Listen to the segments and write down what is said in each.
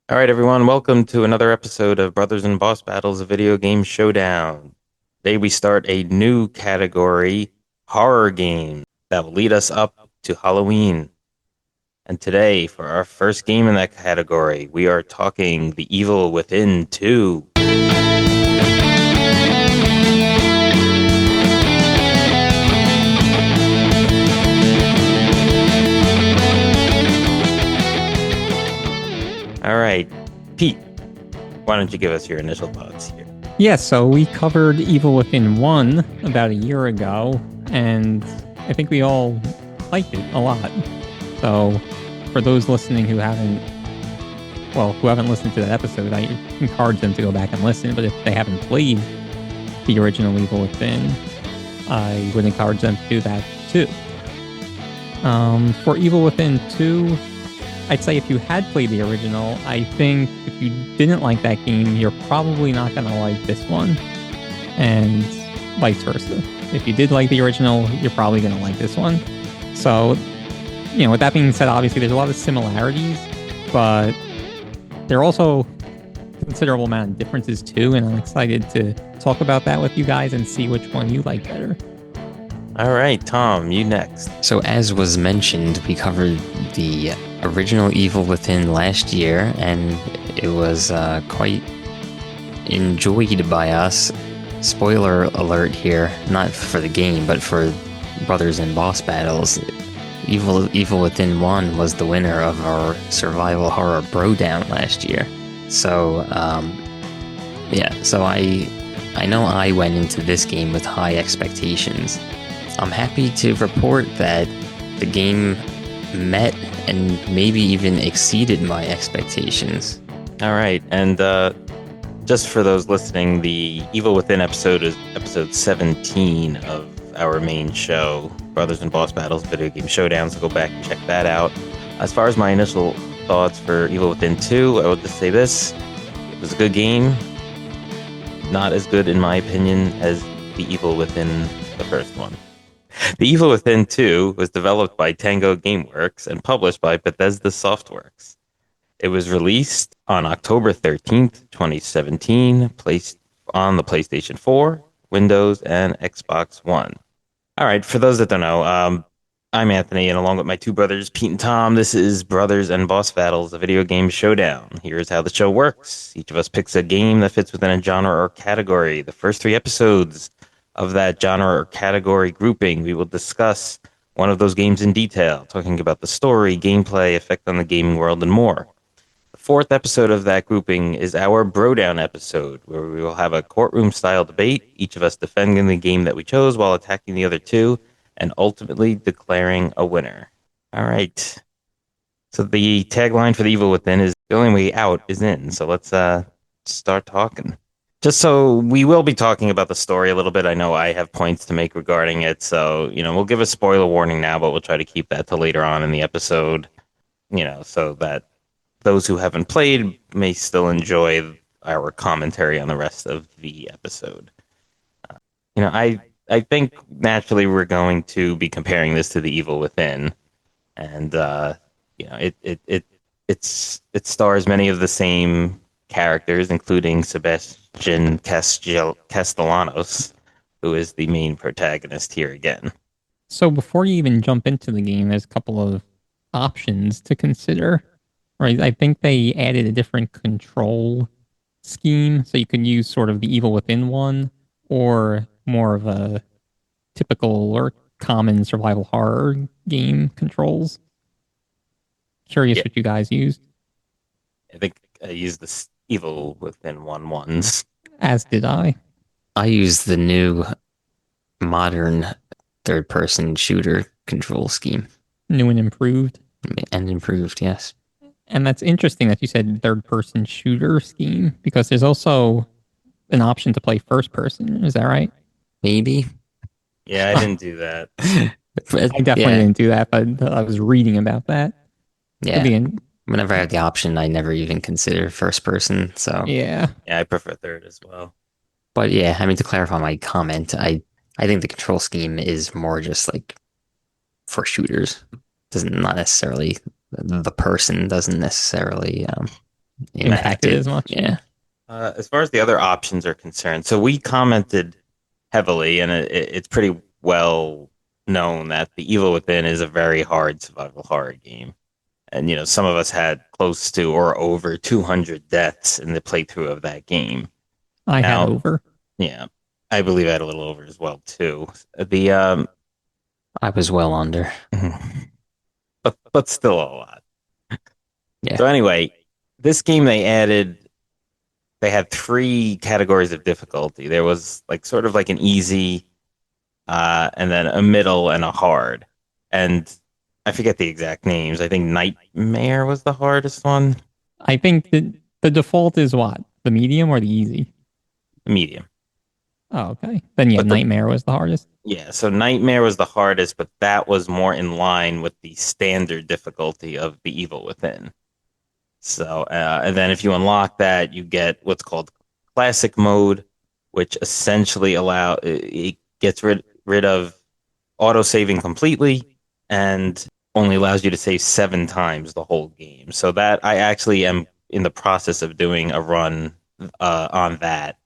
All right, everyone, welcome to another episode of Brothers and Boss Battles, a video game showdown. Today we start a new category, horror game, that will lead us up to Halloween. And today, for our first game in that category, we are talking The Evil Within 2. All right, Pete, why don't you give us your initial thoughts here? Yeah, so we covered Evil Within 1 about a year ago, and I think we all liked it a lot. So, for those listening who haven't listened to that episode, I encourage them to go back and listen. But if they haven't played the original Evil Within, I would encourage them to do that too. For Evil Within 2, I'd say if you had played the original, I think if you didn't like that game, you're probably not going to like this one, and vice versa. If you did like the original, you're probably going to like this one. So, with that being said, obviously there's a lot of similarities, but there are also considerable amount of differences too, and I'm excited to talk about that with you guys and see which one you like better. All right, Tom, you next. So as was mentioned, we covered the original Evil Within last year, and it was quite enjoyed by us. Spoiler alert here, not for the game, but for Brothers and Boss Battles. Evil Within 1 was the winner of our survival horror Brodown last year. So, so I know I went into this game with high expectations. I'm happy to report that the game met and maybe even exceeded my expectations. All right, and just for those listening, the Evil Within episode is episode 17 of our main show, Brothers and Boss Battles Video Game Showdown, so go back and check that out. As far as my initial thoughts for Evil Within 2, I will just say this. It was a good game. Not as good, in my opinion, as the Evil Within the first one. The Evil Within 2 was developed by Tango Gameworks and published by Bethesda Softworks. It was released on October 13th, 2017, placed on the PlayStation 4, Windows, and Xbox One. All right, for those that don't know, I'm Anthony, and along with my two brothers, Pete and Tom, this is Brothers and Boss Battles, a video game showdown. Here's how the show works. Each of us picks a game that fits within a genre or category. The first 3 episodes of that genre or category grouping, we will discuss one of those games in detail, talking about the story, gameplay, effect on the gaming world, and more. The 4th episode of that grouping is our Brodown episode, where we will have a courtroom-style debate, each of us defending the game that we chose while attacking the other two, and ultimately declaring a winner. All right. So the tagline for The Evil Within is, the only way out is in. So let's start talking. Just so we will be talking about the story a little bit. I know I have points to make regarding it. So, we'll give a spoiler warning now, but we'll try to keep that to later on in the episode, so that those who haven't played may still enjoy our commentary on the rest of the episode. I think naturally we're going to be comparing this to The Evil Within. And, it stars many of the same characters, including Sebastian Castellanos, who is the main protagonist here again. So before you even jump into the game, there's a couple of options to consider, right? I think they added a different control scheme, so you can use sort of the Evil Within one, or more of a typical or common survival horror game controls. Curious what you guys used. I think I used the Evil Within 1 ones. As did I. I use the new modern third-person shooter control scheme. New and improved. And improved, yes. And that's interesting that you said third-person shooter scheme, because there's also an option to play first-person. Is that right? Maybe. Yeah, I didn't do that. I definitely didn't do that, but I was reading about that. Yeah. Whenever I have the option, I never even consider first person. So yeah, I prefer third as well. But yeah, I mean, to clarify my comment, I think the control scheme is more just like for shooters. Not necessarily the person doesn't necessarily impacted as much. Yeah. As far as the other options are concerned, so we commented heavily, and it's pretty well known that The Evil Within is a very hard survival horror game. And, some of us had close to or over 200 deaths in the playthrough of that game. I had Now, over. yeah, I believe I had a little over as well, too. I was well under. But still a lot. Yeah. So anyway, this game they had three categories of difficulty. There was like sort of like an easy, and then a middle and a hard. And I forget the exact names. I think Nightmare was the hardest one. I think the default is what? The medium or the easy? The medium. Oh, okay. Then yeah, But Nightmare was the hardest. Yeah, so Nightmare was the hardest, but that was more in line with the standard difficulty of The Evil Within. So, and then if you unlock that, you get what's called classic mode, which essentially it gets rid of auto saving completely and only allows you to save 7 times the whole game. So that I actually am in the process of doing a run on that.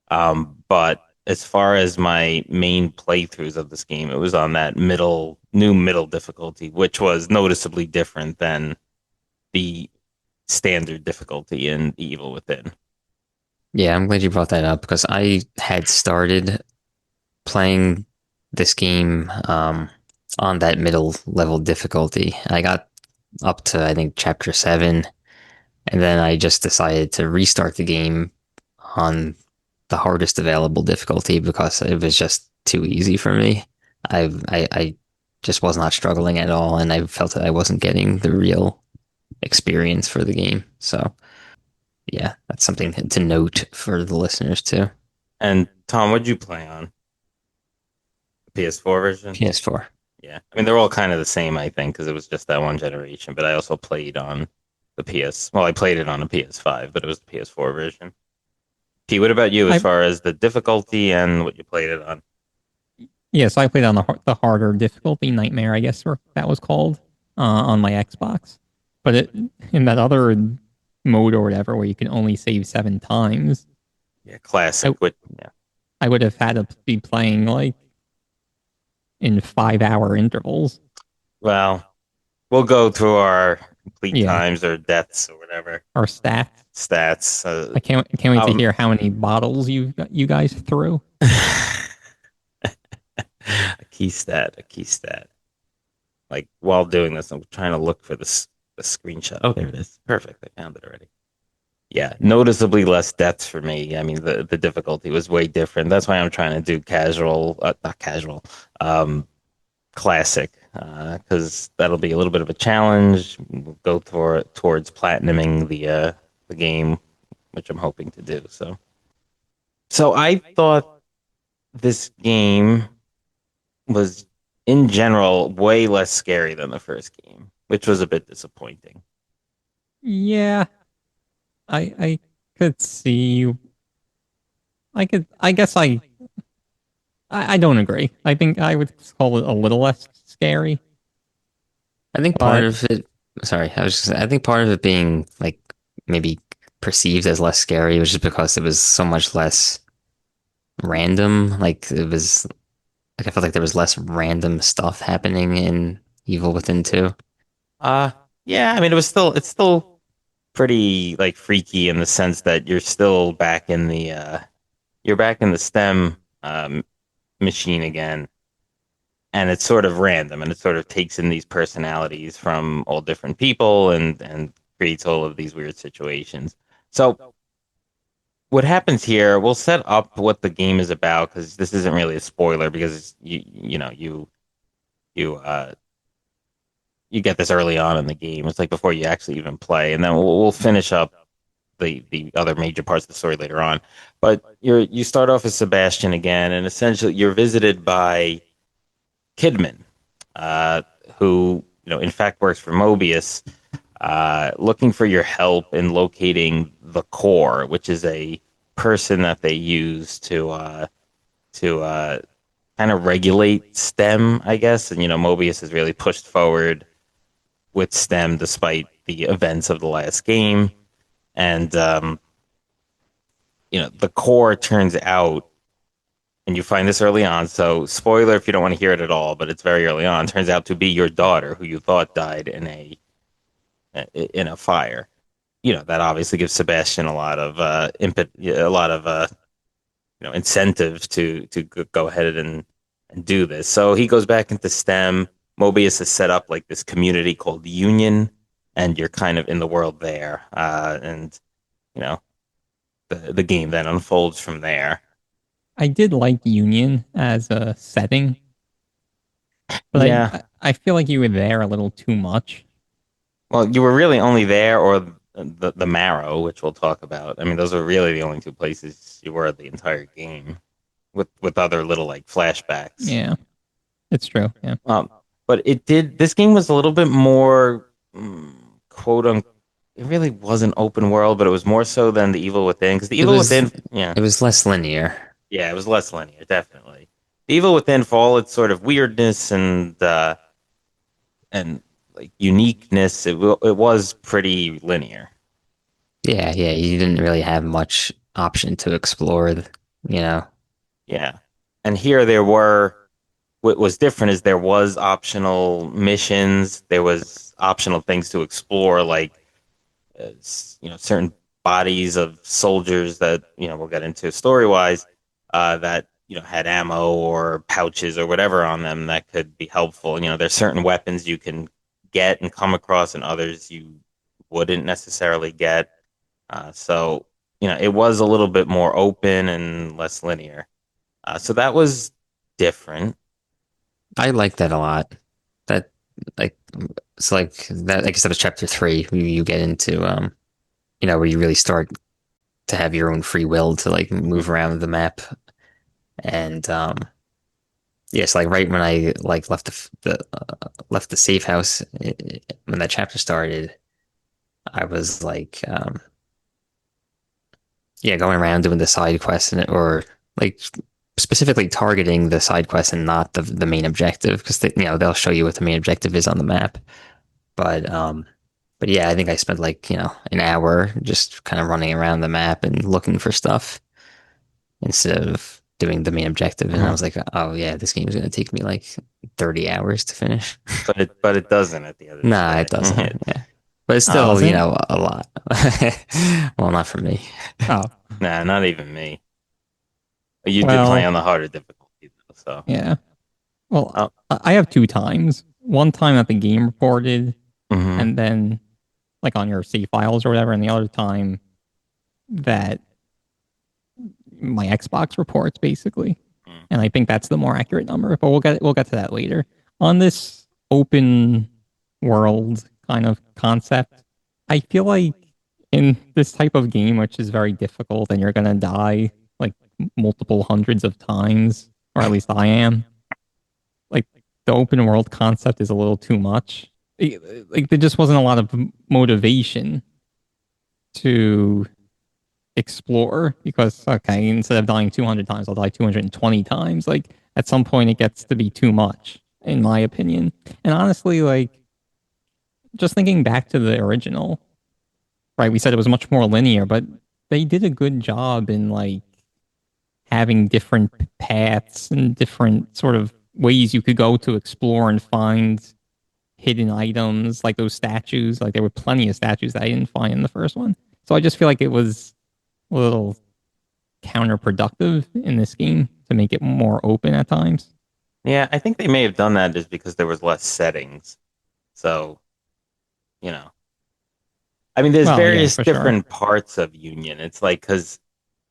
But as far as my main playthroughs of this game, it was on that new middle difficulty, which was noticeably different than the standard difficulty in Evil Within. Yeah, I'm glad you brought that up because I had started playing this game on that middle level difficulty. I got up to, I think, chapter 7, and then I just decided to restart the game on the hardest available difficulty because it was just too easy for me. I just was not struggling at all, and I felt that I wasn't getting the real experience for the game. So, yeah, that's something to note for the listeners too. And Tom, what'd you play on? PS4 version? PS4. Yeah. I mean, they're all kind of the same, I think, because it was just that one generation. But I also played on I played it on a PS5, but it was the PS4 version. P, what about you as far as the difficulty and what you played it on? Yeah, so I played on the harder difficulty, Nightmare, I guess that was called, on my Xbox. But in that other mode or whatever, where you can only save 7 times. Yeah, classic. I would have had to be playing like in 5-hour intervals. Well, we'll go through our complete times or deaths or whatever. Or stats. Stats. I can't wait to hear how many bottles you guys threw. A key stat. Like while doing this, I'm trying to look for the screenshot. Oh, there it is. Perfect. I found it already. Yeah, noticeably less deaths for me. I mean, the difficulty was way different. That's why I'm trying to do not casual, classic, because that'll be a little bit of a challenge. We'll go towards platinuming the game, which I'm hoping to do. So I thought this game was, in general, way less scary than the first game, which was a bit disappointing. Yeah, I could see. I guess I don't agree. I think I would call it a little less scary. I think part of it. Sorry, I think part of it being like maybe perceived as less scary was just because it was so much less random. Like it was, like I felt like there was less random stuff happening in Evil Within 2. Yeah. I mean, it's still pretty like freaky in the sense that you're still back in the STEM machine again, and it's sort of random, and it sort of takes in these personalities from all different people and creates all of these weird situations. So what happens here, we'll set up what the game is about because this isn't really a spoiler because you get this early on in the game. It's like before you actually even play, and then we'll finish up the other major parts of the story later on. But you start off as Sebastian again, and essentially you're visited by Kidman, who in fact works for Mobius, looking for your help in locating the core, which is a person that they use to kind of regulate STEM, I guess. And Mobius has really pushed forward with STEM despite the events of the last game. And the core turns out, and you find this early on. So, spoiler if you don't want to hear it at all, but it's very early on. Turns out to be your daughter, who you thought died in a fire. That obviously gives Sebastian a lot of a lot of incentive to go ahead and do this. So he goes back into STEM. Mobius has set up like this community called Union, and you're kind of in the world there. And you know the game then unfolds from there. I did like Union as a setting, but Yeah. I feel like you were there a little too much. Well, you were really only there, or the Marrow, which we'll talk about. I mean, those are really the only two places you were the entire game, with other little like flashbacks. Yeah, it's true. Yeah, Um, but it did. This game was a little bit more quote unquote. It really wasn't open world, but it was more so than the Evil Within. Because the It Evil was Within, yeah, it was less linear. yeah, it was less linear, definitely. The Evil Within, for all its sort of weirdness and like uniqueness, it was pretty linear. Yeah, yeah, you didn't really have much option to explore, you know. Yeah. And here there were, what was different is there was optional missions, there was optional things to explore, like, certain bodies of soldiers that, we'll get into story wise, that, had ammo or pouches or whatever on them that could be helpful. There's certain weapons you can get and come across and others you wouldn't necessarily get. So, it was a little bit more open and less linear. So that was different. I like that a lot. That like it's like that. I guess that was chapter three. You get into where you really start to have your own free will to like move around the map. And yes, like right when I like left left the safe house when that chapter started, I was like yeah, going around doing the side quests or like specifically targeting the side quest and not the main objective because they'll show you what the main objective is on the map. But but yeah, I think I spent like an hour just kind of running around the map and looking for stuff instead of doing the main objective. And I Mhm. was like, oh yeah, this game is going to take me like 30 hours to finish. But it doesn't at the end of the Nah, it day. doesn't. Yeah. But it's oh, still, doesn't. a lot. Well, not for me. Oh, Nah, not even me. You did play well, on the harder difficulty though, so. yeah. Well, Oh, I have two times. One time that the game reported, hmm. and then like on your save files or whatever, and the other time that my Xbox reports basically. And I think that's the more accurate number, but we'll get to that later. On this open world kind of concept, I feel like in this type of game, which is very difficult and you're gonna die like multiple hundreds of times, or at least I am, like the open world concept is a little too much. Like there just wasn't a lot of motivation to explore because okay, instead of dying 200 times, I'll die 220 times. Like at some point, it gets to be too much, in my opinion. And honestly, like just thinking back to the original, right? We said it was much more linear, but they did a good job in like having different paths and different sort of ways you could go to explore and find hidden items, like those statues. Like there were plenty of statues that I didn't find in the first one. So I just feel like it was a little counterproductive in this game to make it more open at times. Yeah, I think they may have done that just because there was less settings. So, you know, I mean, there's Well, yeah, various for sure. different parts of Union. It's like because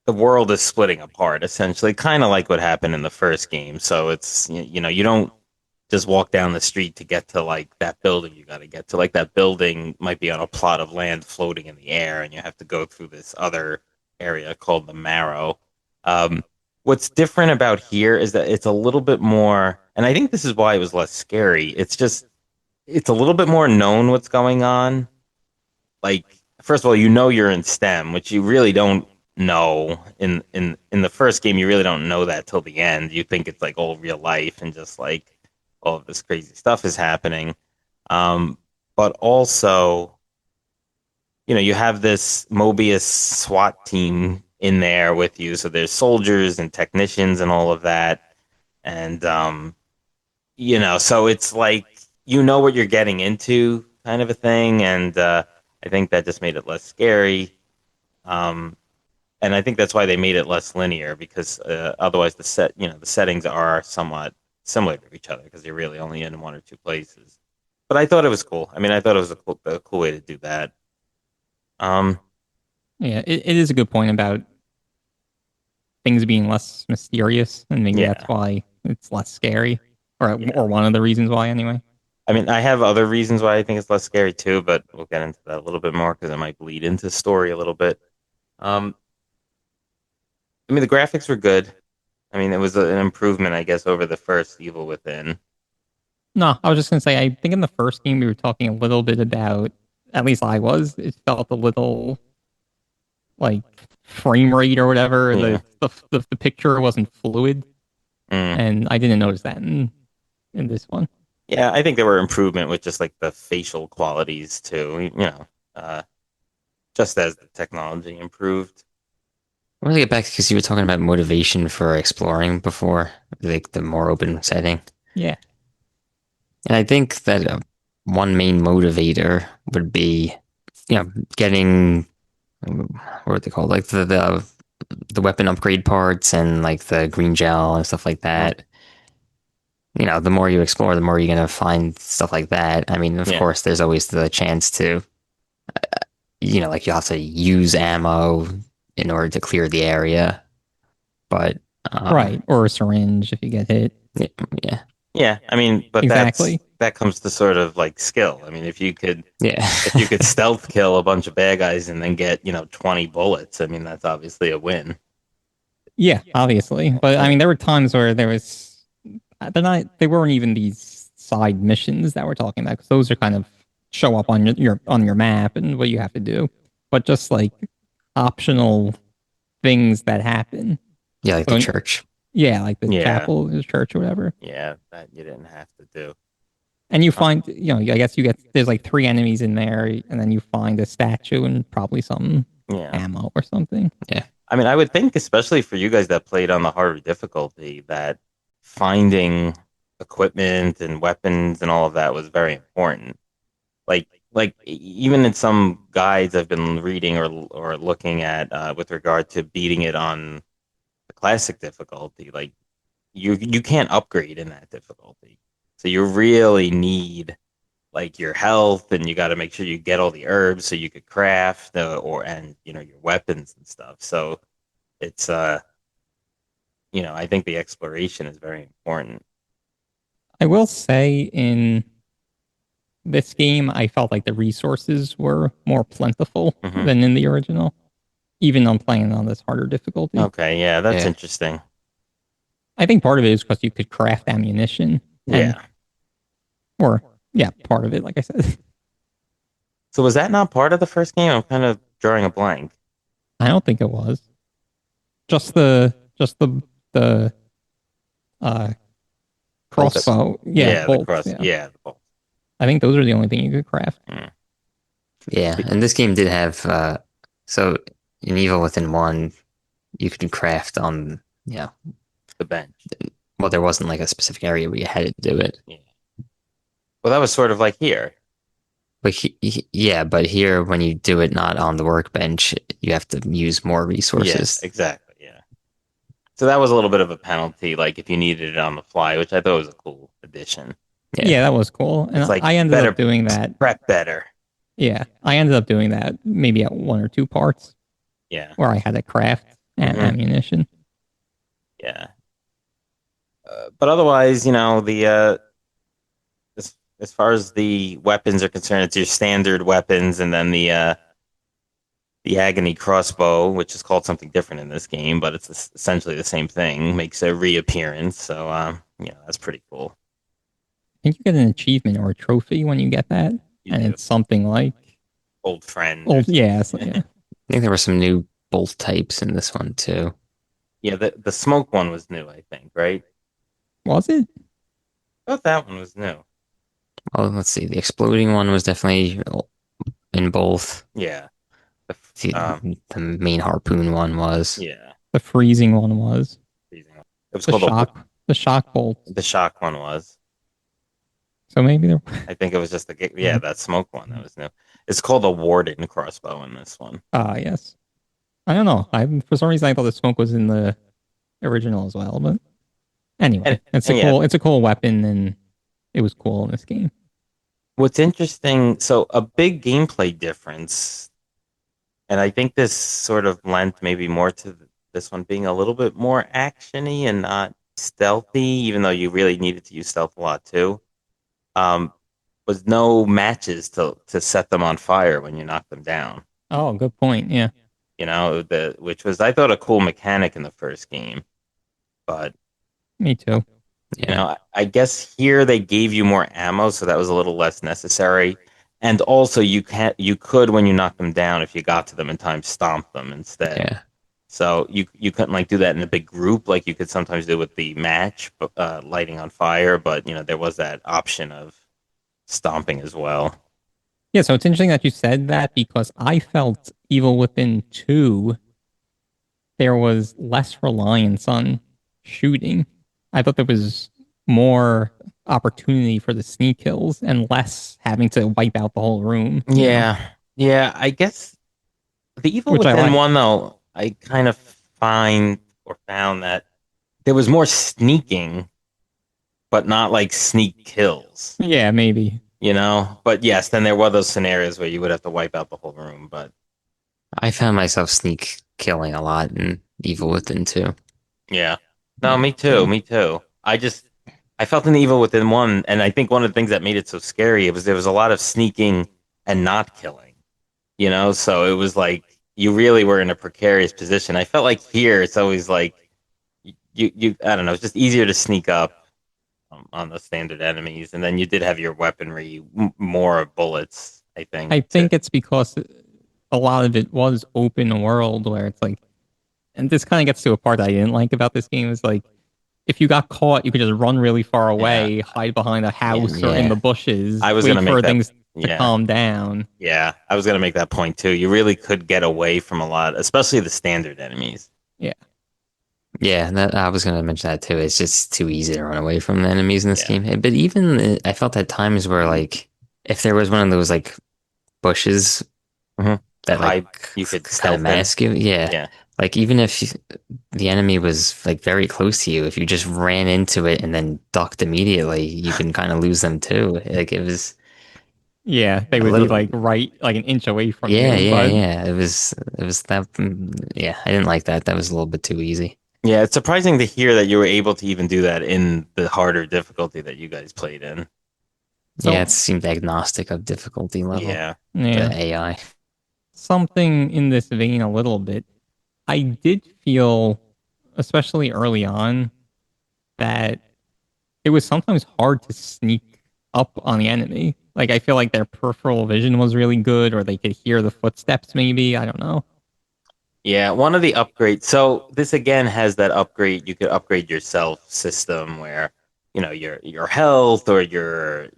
the world is splitting apart, essentially, kind of like what happened in the first game. So it's you don't just walk down the street to get to like that building you got to get to. Like that building might be on a plot of land floating in the air, and you have to go through this other area called the Marrow. Um, what's different about here is that it's a little bit more, and I think this is why it was less scary. It's a little bit more known what's going on. Like first of all, you're in STEM, which you really don't know in the first game. You really don't know that till the end. You think it's like all real life and just like all of this crazy stuff is happening. But also, you have this Mobius SWAT team in there with you. So there's soldiers and technicians and all of that. And, so it's like, what you're getting into kind of a thing. And I think that just made it less scary. Um, and I think that's why they made it less linear because otherwise the settings are somewhat similar to each other because you're really only in one or two places. But I thought it was cool. I mean, I thought it was a cool way to do that. Um, Yeah, it is a good point about things being less mysterious, and maybe yeah. that's why it's less scary, or Yeah. or one of the reasons why, anyway. I mean, I have other reasons why I think it's less scary too, but we'll get into that a little bit more because it might bleed into story a little bit. Um, I mean, the graphics were good. I mean, it was an improvement, I guess, over the first Evil Within. No, I was just gonna say, I think in the first game we were talking a little bit about, at least I was, it felt a little like frame rate or whatever. Yeah. The picture wasn't fluid, Mm. and I didn't notice that in this one. Yeah, I think there were improvement with just like the facial qualities too. Uh, just as the technology improved. I want to get back because you were talking about motivation for exploring before, like the more open setting. Yeah, And I think that one main motivator would be, getting what are they called, like the weapon upgrade parts and like the green gel and stuff like that. The more you explore, the more you're gonna find stuff like that. I mean, of Yeah. course, there's always the chance to, like you have to use ammo in order to clear the area. But right. Or a syringe if you get hit. yeah, Yeah, I mean, but Exactly. that comes to sort of like skill. I mean, yeah. if you could stealth kill a bunch of bad guys and then get 20 bullets, I mean, that's obviously a win. Yeah, obviously. But I mean, there were times where they weren't even these side missions that we're talking about, because those are kind of show up on your map and what you have to do. But just like optional things that happen. Yeah, like So, the church. yeah, like the Yeah. chapel, the church, or whatever. Yeah, that you didn't have to do. And you find, I guess there's like 3 enemies in there, and then you find a statue and probably some Yeah. ammo or something. I mean, I would think, especially for you guys that played on the harder difficulty, that finding equipment and weapons and all of that was very important. Like even in some guides I've been reading or looking at with regard to beating it on the classic difficulty, like you can't upgrade in that difficulty. So you really need like your health, and you got to make sure you get all the herbs so you could craft and your weapons and stuff. So it's I think the exploration is very important. I will say in this game, I felt like the resources were more plentiful Mhm. than in the original, even on playing on this harder difficulty. Okay, yeah, that's Yeah. interesting. I think part of it is because you could craft ammunition. And, Yeah. Or, yeah, part of it, like I said. So was that not part of the first game? I'm kind of drawing a blank. I don't think it was. Just the uh, crossbow. Yeah, the bolts. cross. Yeah. Yeah, the bolt. I think those are the only thing you could craft. Yeah, and this game did have so in Evil Within 1, you could craft on, The bench. well, there wasn't like a specific area where you had to do it. Yeah. Well, that was sort of like here. But yeah, but here when you do it not on the workbench, you have to use more resources. Yes, exactly. Yeah. So that was a little bit of a penalty, like if you needed it on the fly, which I thought was a cool addition. Yeah, that was cool. And It's like I ended better up doing that. Prep better. Yeah, I ended up doing that maybe at 1 or 2 parts Yeah. where I had to craft Mhm. ammunition. Yeah. But otherwise, as far as the weapons are concerned, it's your standard weapons, and then the agony crossbow, which is called something different in this game, but it's essentially the same thing, makes a reappearance. So, that's pretty cool. I think you get an achievement or a trophy when you get that, You and do. it's something like Old friend. yeah. I think there were some new bolt types in this one too. Yeah, the smoke one was new, I think, right? Was it? I thought that one was new. Oh, let's see. The exploding one was definitely in both. Yeah. the main harpoon one was. Yeah. The freezing one was. It was called The shock bolt. the shock one was. So maybe there. I think it was just that smoke one that was new. It's called a Warden crossbow in this one. Ah, yes. I don't know. I for some reason I thought the smoke was in the original as well, but anyway, it's a cool weapon, and it was cool in this game. What's interesting, so a big gameplay difference, and I think this sort of lent maybe more to this one being a little bit more actiony and not stealthy, even though you really needed to use stealth a lot too. Was no matches to set them on fire when you knock them down. Oh, good point. Yeah. Which was I thought a cool mechanic in the first game, but me too. I guess here they gave you more ammo, so that was a little less necessary. And also, you could when you knock them down, if you got to them in time, stomp them instead. Yeah. So you couldn't like do that in a big group like you could sometimes do with the match, lighting on fire. But there was that option of stomping as well. Yeah, so it's interesting that you said that because I felt Evil Within 2, there was less reliance on shooting. I thought there was more opportunity for the sneak kills and less having to wipe out the whole room. Yeah. Yeah, I guess the Evil Within one, though, I kind of found that there was more sneaking, but not like sneak kills. Yeah, maybe. But yes, then there were those scenarios where you would have to wipe out the whole room, but I found myself sneak killing a lot in Evil Within 2. Yeah. No, me too. I felt in Evil Within 1, and I think one of the things that made it so scary was there was a lot of sneaking and not killing. So it was like you really were in a precarious position. I felt like here it's always like you I don't know, it's just easier to sneak up on the standard enemies, and then you did have your weaponry, more bullets, I think. I think it's because a lot of it was open world where it's like, and this kind of gets to a part I didn't like about this game is like, if you got caught, you could just run really far away, hide behind a house or in the bushes, wait for things to calm down. Yeah, I was going to make that point too. You really could get away from a lot, especially the standard enemies. Yeah. Yeah, I was going to mention that too. It's just too easy to run away from the enemies in this game. But even I felt at times where like if there was one of those like bushes that like you could kind of mask you, yeah. Like even if the enemy was like very close to you, if you just ran into it and then ducked immediately, you can kind of lose them too. Like it was. Yeah, they would be like like an inch away from you. Yeah. It was that. Yeah, I didn't like that. That was a little bit too easy. Yeah, it's surprising to hear that you were able to even do that in the harder difficulty that you guys played in. Yeah, it seemed agnostic of difficulty level. Yeah. The AI. Something in this vein a little bit. I did feel, especially early on, that it was sometimes hard to sneak up on the enemy. Like, I feel like their peripheral vision was really good, or they could hear the footsteps, maybe. I don't know. Yeah, one of the upgrades. So this again has that upgrade. You could upgrade yourself system where, your health or your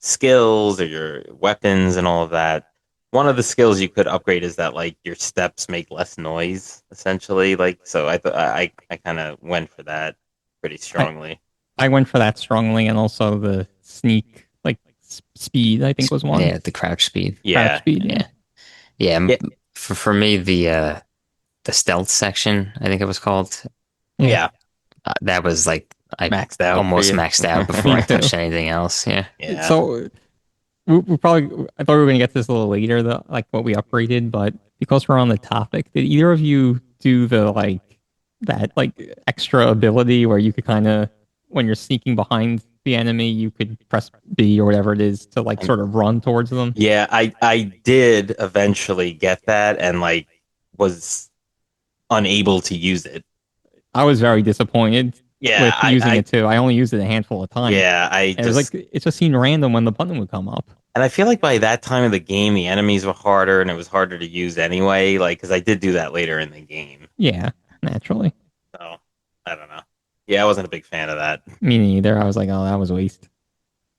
skills or your weapons and all of that. One of the skills you could upgrade is that like your steps make less noise, essentially. Like so, I kind of went for that pretty strongly. I went for that strongly, and also the sneak like speed. I think was one. Yeah, the crouch speed. Yeah, crouch speed. Yeah. For me, the stealth section, I think it was called. Yeah, that was like I maxed out, almost maxed out before I touched anything else. Yeah. So we probably, I thought we were gonna get to this a little later, like what we upgraded, but because we're on the topic, did either of you do that extra ability where you could kind of, when you're sneaking behind the enemy, you could press B or whatever it is to like sort of run towards them? Yeah, I did eventually get that and like was unable to use it. I was very disappointed with using it too. I only used it a handful of times. Yeah, it was like it just seemed random when the button would come up. And I feel like by that time of the game, the enemies were harder and it was harder to use anyway. Like, because I did do that later in the game. Yeah, naturally. So I don't know. Yeah, I wasn't a big fan of that. Me neither. I was like, oh, that was a waste.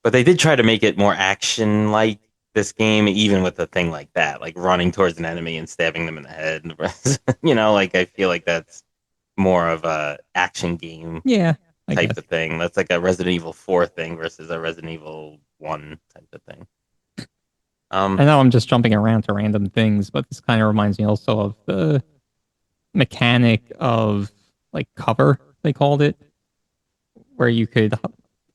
But they did try to make it more action-like this game, even with a thing like that, like running towards an enemy and stabbing them in the head. Like I feel like that's more of a action game Yeah, I type guess. of thing. That's like a Resident Evil 4 thing versus a Resident Evil 1 type of thing. I know I'm just jumping around to random things, but this kind of reminds me also of the mechanic of like cover, they called it, where you could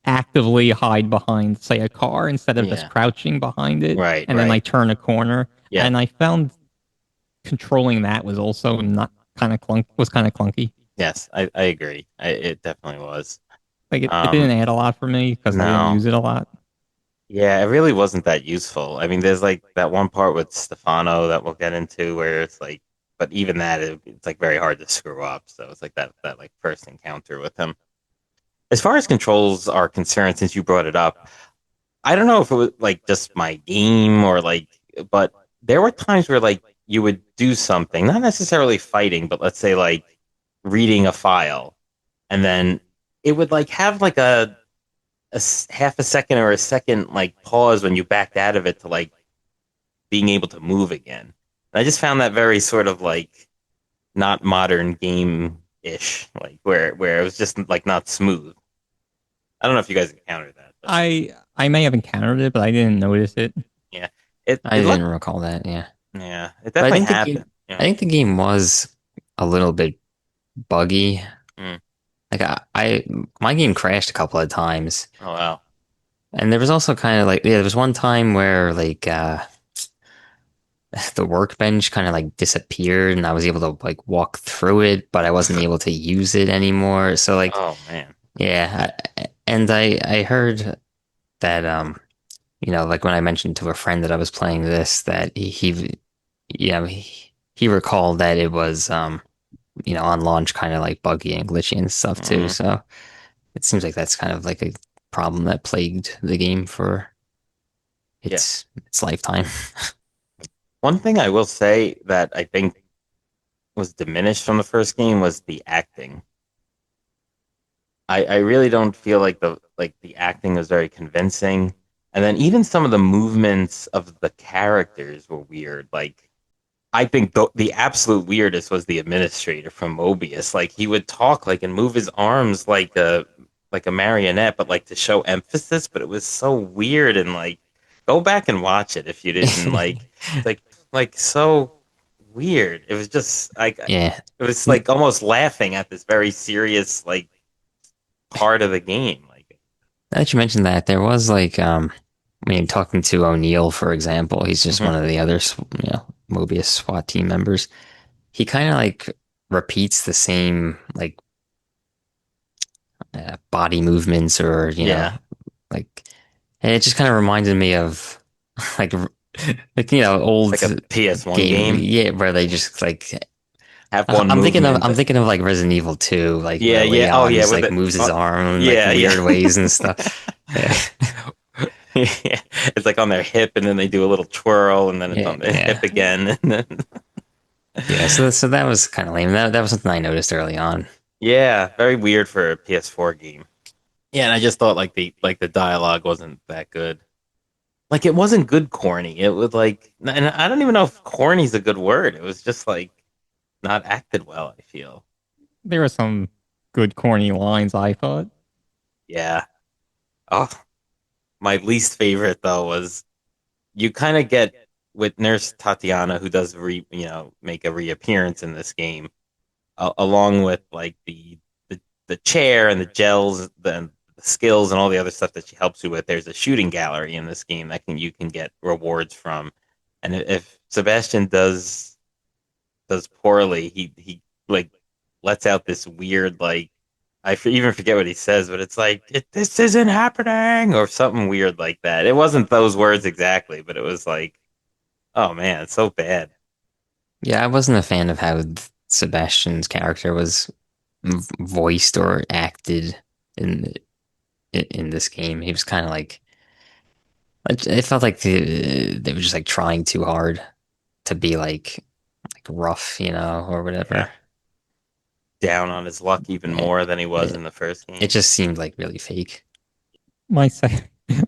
actively hide behind, say, a car instead of just Yeah. crouching behind it Right, and then right. like turn a corner. Yeah. And I found controlling that was also not kind of clunky. Yes, I agree. It definitely was. Like it Um, didn't add a lot for me because I didn't no. use it a lot. Yeah, it really wasn't that useful. I mean, there's like that one part with Stefano that we'll get into where it's like, but even that, it's like very hard to screw up. So it's like that like first encounter with him. As far as controls are concerned, since you brought it up, I don't know if it was like just my game or like, but there were times where like you would do something, not necessarily fighting, but let's say like reading a file, and then it would like have like half a second or a second like pause when you backed out of it to like being able to move again. And I just found that very sort of like not modern game ish, like where it was just like not smooth. I don't know if you guys encountered that, but I may have encountered it, but I didn't notice it. yeah, I it didn't looked recall that. Yeah, yeah, it but definitely happened. I Yeah. think the game was a little bit buggy. Mm. Like my game crashed a couple of times, Oh wow. and there was also kind of like, yeah, there was one time where like the workbench kind of like disappeared, and I was able to like walk through it, but I wasn't able to use it anymore. So like, Oh man. yeah, and I heard that like when I mentioned to a friend that I was playing this, that he recalled that it was on launch kind of like buggy and glitchy and stuff too. Mm. So it seems like that's kind of like a problem that plagued the game for Yeah. its lifetime. One thing I will say that I think was diminished from the first game was the acting. I really don't feel like the acting was very convincing. And then even some of the movements of the characters were weird. Like I think the absolute weirdest was the administrator from Mobius. Like he would talk like and move his arms like a marionette, but like to show emphasis. But it was so weird and like go back and watch it if you didn't like like like so weird. It was just like Yeah. it was like almost laughing at this very serious like part of the game. Like Now that you mentioned that, there was like, talking to O'Neill, for example, he's just mhm. one of the other, Mobius SWAT team members. He kind of like repeats the same like body movements, or Yeah, like, and it just kind of reminded me of like old like a PS1 game, game. yeah, where they just like Have one I'm movement. thinking of like Resident Evil 2, like Yeah, where yeah. Oh, Leon yeah. just With like it. moves his arm in like Yeah, yeah. weird ways and stuff. Yeah. Yeah. It's like on their hip, and then they do a little twirl, and then it's Yeah, on their hip yeah. again. And then Yeah, so that was kind of lame. That was something I noticed early on. yeah, very weird for a PS4 game. Yeah, and I just thought like the dialogue wasn't that good. Like it wasn't good corny. It was like, and I don't even know if corny's a good word. It was just like not acted well, I feel. There were some good corny lines, I thought. Yeah. Oh, my least favorite though was you kind of get with Nurse Tatiana, who does make a reappearance in this game, along with like the chair and the gels, the skills and all the other stuff that she helps you with. There's a shooting gallery in this game that you can get rewards from, and if Sebastian does poorly, he like lets out this weird like even forget what he says, but it's like this isn't happening or something weird like that. It wasn't those words exactly, but it was like, oh man, it's so bad. Yeah, I wasn't a fan of how Sebastian's character was voiced or acted in in this game. He was kind of like, it felt like they were just like trying too hard to be like rough, or Yeah, whatever. down on his luck even Yeah. more than he was It, in the first it game. just seemed like really fake. My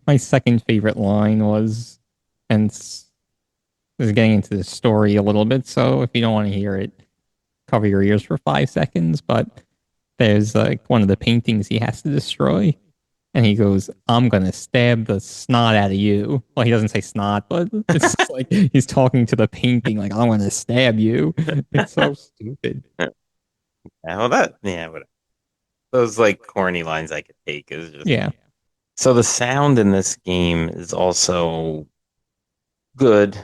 my second favorite line was And this is getting into the story a little bit, so if you don't want to hear it, cover your ears for 5 seconds. But there's like one of the paintings he has to destroy, and he goes, "I'm gonna stab the snot out of you." Well, he doesn't say snot, but it's just like he's talking to the painting, like, "I'm gonna stab you." It's so stupid. Yeah, well, whatever. Those like corny lines I could take is just Yeah, so the sound in this game is also good.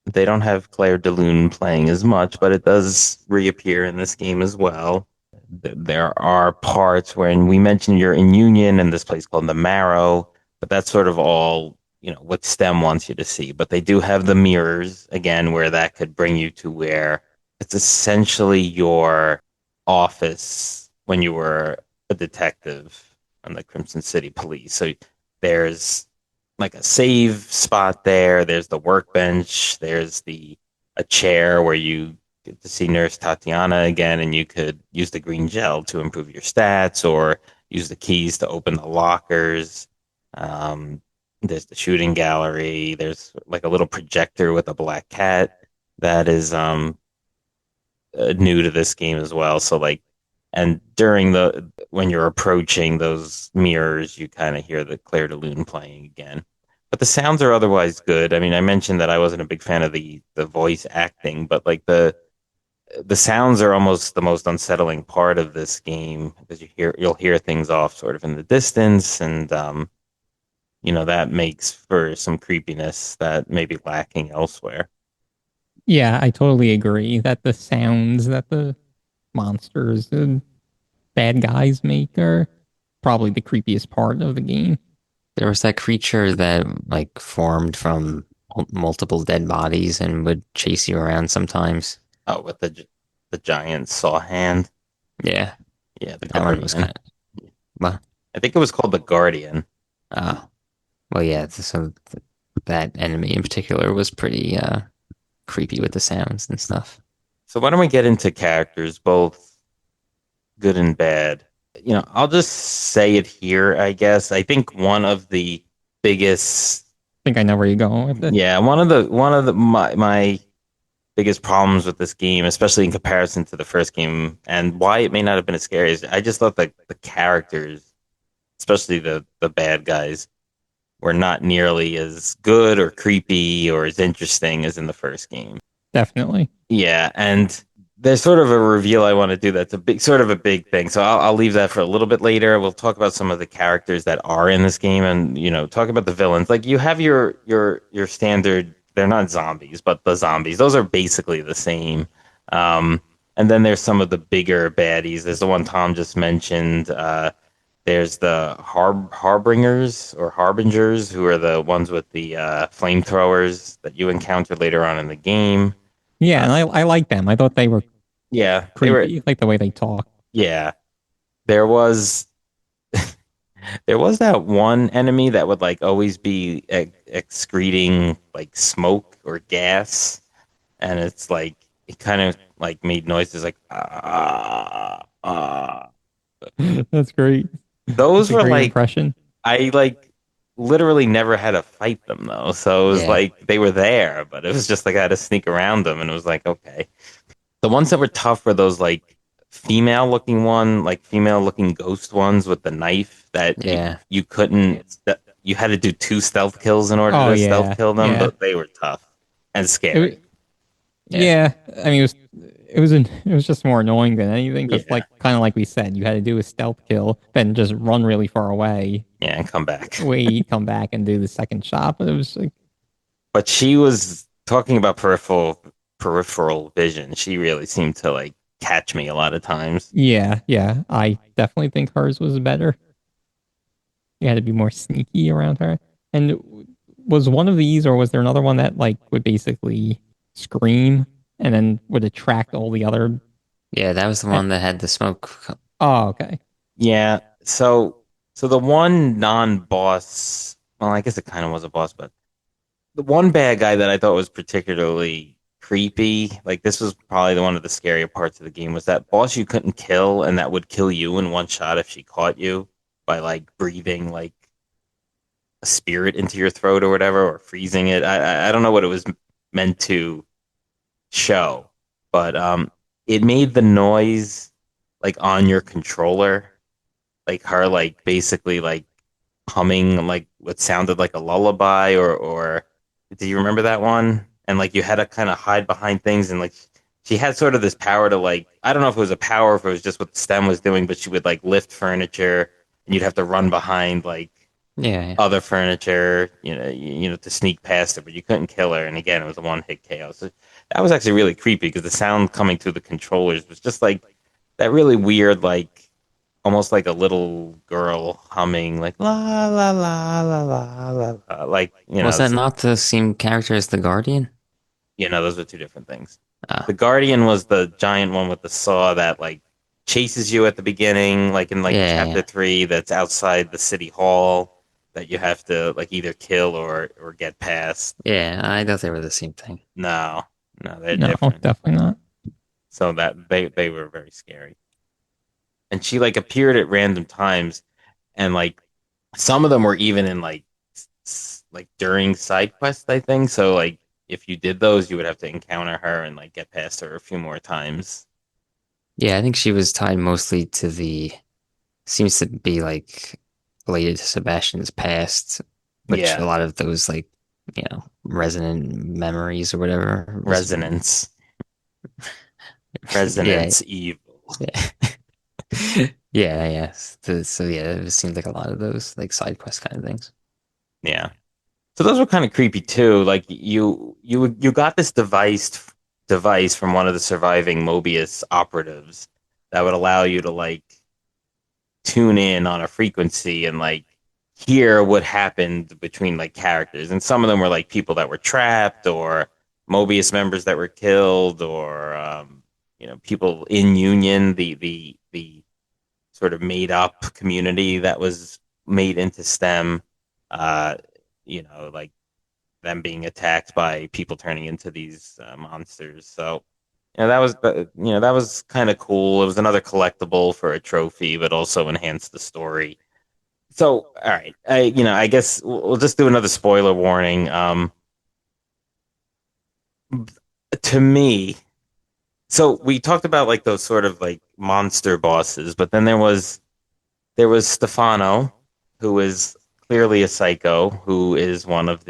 They don't have Claire de Lune playing as much, but it does reappear in this game as well. There are parts wherein we mentioned you're in Union in this place called the Marrow, but that's sort of all, what STEM wants you to see. But they do have the mirrors again, where that could bring you to where it's essentially your office when you were a detective on the Crimson City Police. So there's like a save spot there. There's the workbench. There's the a chair where you get to see Nurse Tatiana again, and you could use the green gel to improve your stats, or use the keys to open the lockers. Um, there's the shooting gallery. There's like a little projector with a black cat that is new to this game as well. So like, and during the when you're approaching those mirrors, you kind of hear the Claire de Lune playing again. But the sounds are otherwise good. I mean, I mentioned that I wasn't a big fan of the voice acting, but like the sounds are almost the most unsettling part of this game because you'll hear things off sort of in the distance, and that makes for some creepiness that may be lacking elsewhere. yeah, I totally agree that the sounds that the monsters and bad guys make are probably the creepiest part of the game. There was that creature that like formed from multiple dead bodies and would chase you around sometimes. Oh, with the giant saw hand. Yeah, Yeah, the that one was Guardian. kind of well. I think it was called the Guardian. Oh, well, yeah. So that enemy in particular was pretty creepy with the sounds and stuff. So why don't we get into characters, both good and bad? I'll just say it here, I guess. I think one of the biggest, I think I know where you're going with it. yeah, one of the my biggest problems with this game, especially in comparison to the first game, and why it may not have been as scary, is I just thought the characters, especially the bad guys, were not nearly as good or creepy or as interesting as in the first game. Definitely. Yeah, and there's sort of a reveal I want to do that's a big thing. So I'll leave that for a little bit later. We'll talk about some of the characters that are in this game, and talk about the villains. Like you have your standard. They're not zombies, but the zombies. Those are basically the same. And then there's some of the bigger baddies. There's the one Tom just mentioned. There's the harbingers or harbingers, who are the ones with the flamethrowers that you encounter later on in the game. Yeah, and I like them. I thought they were Yeah, they were. creepy, like the way they talk. Yeah, there was there was that one enemy that would like always be excreting like smoke or gas, and it's like it kind of like made noises like ah. That's great. That's Those a were great like impression. I like literally never had to fight them though, so it was Yeah, like they were there, but it was just like I had to sneak around them, and it was like okay. The ones that were tough were those like female looking ghost ones with the knife that yeah. you couldn't you had to do two stealth kills in order Oh to stealth yeah, kill them, yeah. but they were tough and It, wa- scary. Yeah. yeah, I mean it was just more annoying than anything because Yeah. like kind of like we said, you had to do a stealth kill, then just run really far away, Yeah, and come back. wait, come back and do the second shot. But it was like, But she was talking about peripheral vision. She really seemed to like catch me a lot of times. yeah, yeah. I definitely think hers was better. You had to be more sneaky around her. And was one of these, or was there another one that like would basically scream and then would attract all the other? Yeah, that was the one that had the smoke. Oh, okay. Yeah. So the one non-boss, well, I guess it kind of was a boss, but the one bad guy that I thought was particularly creepy, like this was probably one of the scarier parts of the game, was that boss you couldn't kill and that would kill you in one shot if she caught you by like breathing like a spirit into your throat or whatever, or freezing it. I don't know what it was meant to show, but it made the noise like on your controller, like her like basically like humming like what sounded like a lullaby, or do you remember that one? And like you had to kind of hide behind things, and like she had sort of this power to like, I don't know if it was a power, if it was just what the stem was doing, but she would like lift furniture and you'd have to run behind like Yeah. other furniture, to sneak past her, but you couldn't kill her. And again, it was a one hit KO. So that was actually really creepy because the sound coming through the controllers was just like that really weird, like almost like a little girl humming, like la la la la la la, la. Like Was that not the same character as the Guardian? those are two different things. The Oh, Guardian was the giant one with the saw that like chases you at the beginning, like in like chapter yeah. 3, that's outside the city hall that you have to like either kill or get past. Yeah, I thought they were the same thing. No, no, they're No, different. definitely not. So that they were very scary. And she like appeared at random times, and like some of them were even in like like during side quests, I think. So like if you did those, you would have to encounter her and like get past her a few more times. Yeah, I think she was tied mostly to the seems to be like related to Sebastian's past, which a Yeah, lot of those like, resonant memories or whatever was resonance, yeah. resonance evil. Yeah. Yeah, yes. So yeah, it seemed like a lot of those like side quest kind of things. Yeah. So those were kind of creepy too. Like you got this device from one of the surviving Mobius operatives that would allow you to like tune in on a frequency and like hear what happened between like characters. And some of them were like people that were trapped, or Mobius members that were killed, or people in Union, the sort of made up community that was made into STEM. Uh, like them being attacked by people turning into these monsters. So that was kind of cool. It was another collectible for a trophy, but also enhanced the story. So, all right, I guess we'll just do another spoiler warning. To me, so we talked about like those sort of like monster bosses, but then there was Stefano, who is clearly a psycho, who is like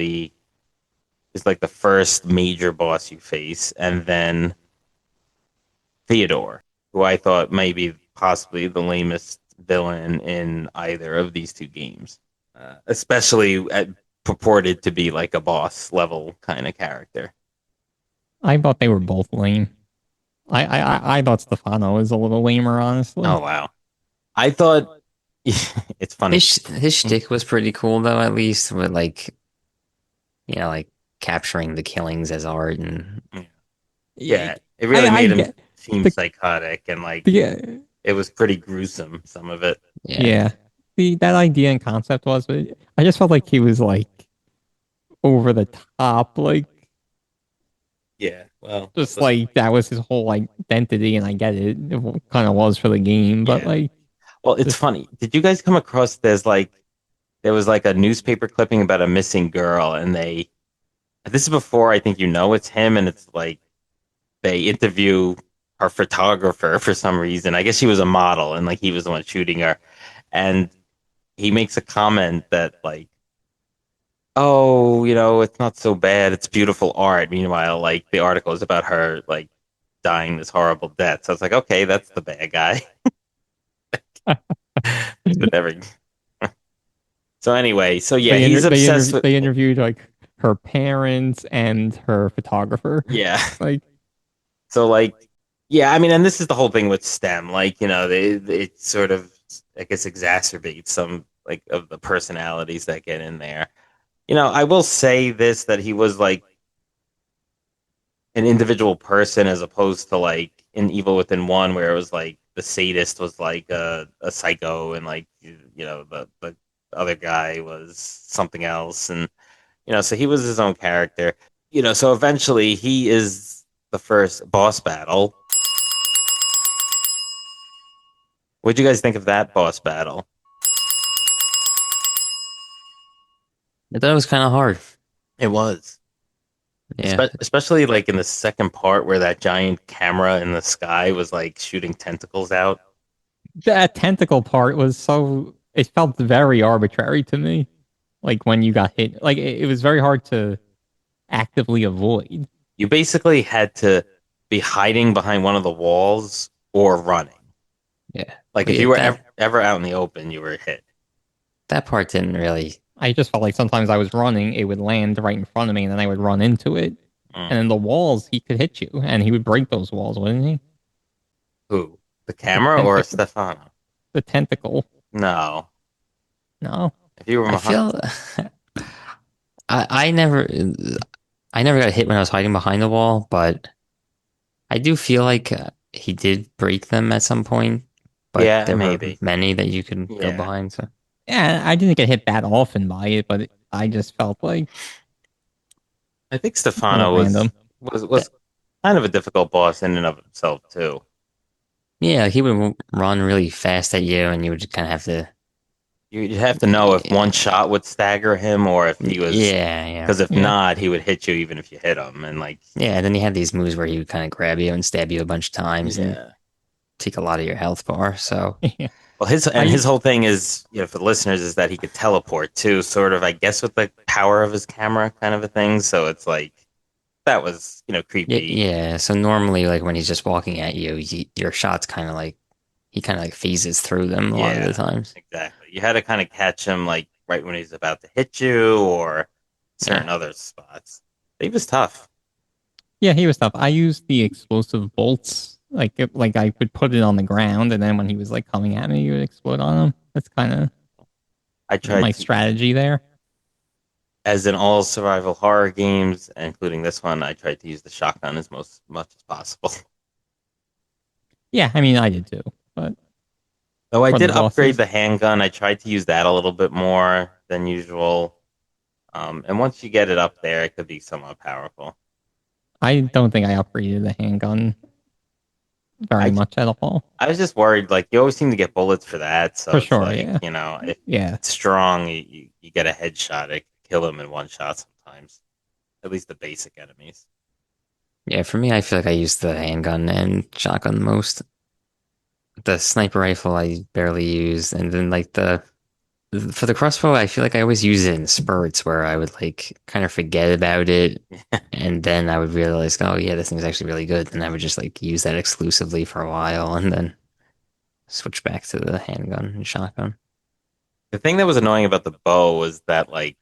the first major boss you face, and then Theodore, who I thought may be possibly the lamest villain in either of these two games, especially purported to be like a boss level kind of character. I thought they were both lame. I thought Stefano was a little lamer, honestly. Oh wow, I thought it's funny. His shtick was pretty cool though, at least with like, like capturing the killings as art and Yeah, it I really I made him get seem the psychotic, and like the it was pretty gruesome, some of it. yeah. yeah. The that idea and concept was, but I just felt like he was like over the top, like Yeah, well, just like that was his whole identity, and I get it. It kind of was for the game, but yeah. like Well, it's just funny. Did you guys come across there was like a newspaper clipping about a missing girl, and this is before I think it's him, and it's like they interview her photographer for some reason. I guess she was a model, and like he was the one shooting her, and he makes a comment that like, oh, it's not so bad. It's beautiful art. Meanwhile, like the article is about her like dying this horrible death. So it's like, okay, that's the bad guy. But every so anyway, so yeah, he's obsessed with they interviewed like her parents and her photographer. yeah. Like So like yeah, I mean, and this is the whole thing with STEM. Like, it sort of I guess exacerbates some like of the personalities that get in there. I will say this, that he was like an individual person as opposed to like in Evil Within One, where it was like the sadist was like a psycho, and like the other guy was something else, and so he was his own character. So eventually he is the first boss battle. What'd you guys think of that boss battle? I thought it was kind of hard. It was. Yeah, Especially like in the second part where that giant camera in the sky was like shooting tentacles out. That tentacle part was so, it felt very arbitrary to me. Like when you got hit, like it was very hard to actively avoid. You basically had to be hiding behind one of the walls or running. yeah. Like But if yeah, you were that ever out in the open, you were hit. that part didn't really. I just felt like sometimes I was running, it would land right in front of me, and then I would run into it. Mm. And then the walls, he could hit you, and he would break those walls, wouldn't he? Who? The The camera or tentacle, Stefano? the tentacle. No. No, If you were I behind, feel I I never I never got hit when I was hiding behind the wall, but I do feel like he did break them at some point. But yeah, there were maybe. many that you could go Yeah. behind. So yeah, I didn't get hit that often by it, but I just felt like I think a little Stefano random. was kind of a difficult boss in and of himself too. yeah, he would run really fast at you, and you would just kind of have to. You'd have to know if one shot would stagger him or if he was, Yeah, yeah, because if Yeah, not, he would hit you even if you hit him. And like, yeah. And then he had these moves where he would kind of grab you and stab you a bunch of times and yeah. take a lot of your health bar. So yeah. Well, his I whole thing is, for the listeners, is that he could teleport too, sort of, I guess, with the power of his camera, kind of a thing. So it's like that was, yeah, creepy. yeah. So normally, like when he's just walking at you, your shots kind of like he kind of like phases through them a lot of the Yeah, times. exactly. You had to kind of catch him like right when he's about to hit you or certain Yeah, other spots. He was tough. Yeah, he was tough. I used the explosive bolts, like I would put it on the ground, and then when he was like coming at me, you would explode on him. That's kind of I tried my to, strategy there. as in all survival horror games, including this one, I tried to use the shotgun as much as possible. Yeah, I mean I did too, but Though I for the did upgrade bosses, the handgun, I tried to use that a little bit more than usual. And once you get it up there, it could be somewhat powerful. I don't think I upgraded the handgun very I much at all. I was just worried, like you always seem to get bullets for that, so For it's sure, like, yeah, if yeah. it's strong, you get a headshot, it can kill him in one shot sometimes. At least the basic enemies. yeah. For me, I feel like I use the handgun and shotgun the most. The sniper rifle I barely use, and then like the for the crossbow, I feel like I always use it in spurts where I would like kind of forget about it, and then I would realize, oh yeah, this thing's actually really good, and I would just like use that exclusively for a while, and then switch back to the handgun and shotgun. The thing that was annoying about the bow was that like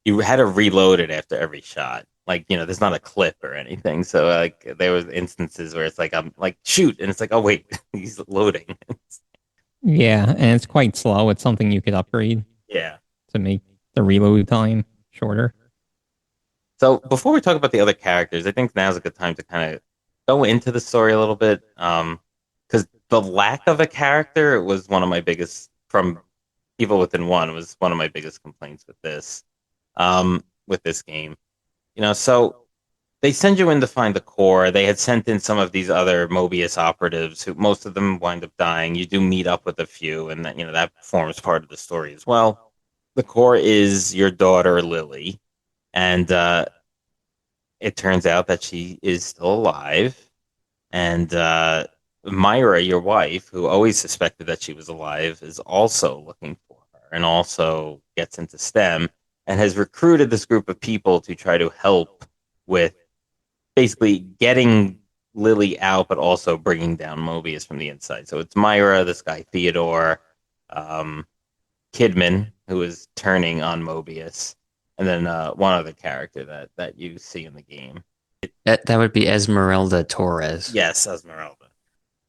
you had to reload it after every shot. Like, there's not a clip or anything. So like there was instances where it's like I'm like shoot and it's like, oh wait, he's loading. Yeah, and it's quite slow. It's something you could upgrade Yeah. to make the reload time shorter. So before we talk about the other characters, I think now's a good time to kind of go into the story a little bit. Because the lack of a character was one of my biggest from Evil Within One was one of my biggest complaints with this game. So they send you in to find the core. They had sent in some of these other Mobius operatives who most of them wind up dying. You do meet up with a few, and that forms part of the story as well. The core is your daughter Lily, and it turns out that she is still alive. And Myra, your wife, who always suspected that she was alive, is also looking for her and also gets into STEM and has recruited this group of people to try to help with basically getting Lily out, but also bringing down Mobius from the inside. So it's Myra, this guy Theodore, um, Kidman, who is turning on Mobius, and then one other character that you see in the game. That would be Esmeralda Torres. Yes, Esmeralda.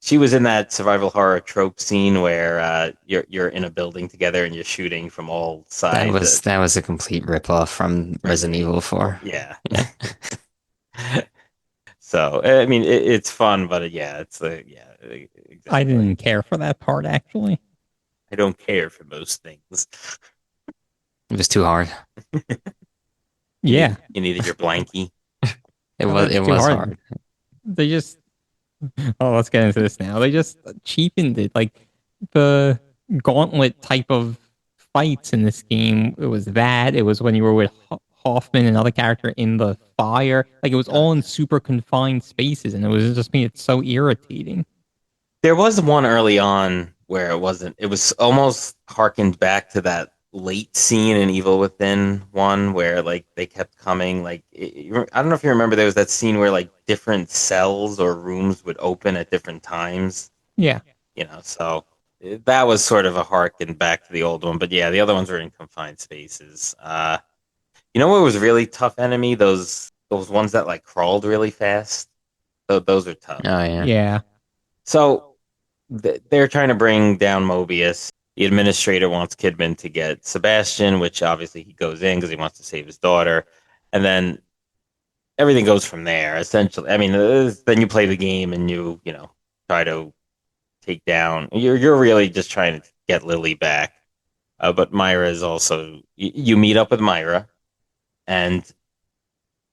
She was in that survival horror trope scene where you're in a building together and you're shooting from all That sides. was that was a complete ripoff from Resident Evil 4. Yeah. Yeah. So I mean, it's fun, but yeah, exactly. I didn't care for that part actually. I don't care for most things. It was too hard. Yeah, You needed your blankie. It Oh, was that's it too was hard. hard. they just oh, let's get into this now. They just cheapened it. Like the gauntlet type of fights in this game. It was that. It was when you were with Hoffman, another character in the fire. Like it was all in super confined spaces, and it was just made it so irritating. There was one early on where it wasn't. It was almost harkened back to that late scene in Evil Within one where like they kept coming. Like I don't know if you remember, there was that scene where like different cells or rooms would open at different times. Yeah. So that was sort of a harken back to the old one. But yeah, the other ones were in confined spaces. What was really tough enemy? Those ones that like crawled really fast. Those are tough. Oh yeah. Yeah. So they're trying to bring down Mobius. The administrator wants Kidman to get Sebastian, which obviously he goes in because he wants to save his daughter. And then everything goes from there. Essentially, I mean, then you play the game and you try to take down. You're really just trying to get Lily back. But Myra is also you meet up with Myra, and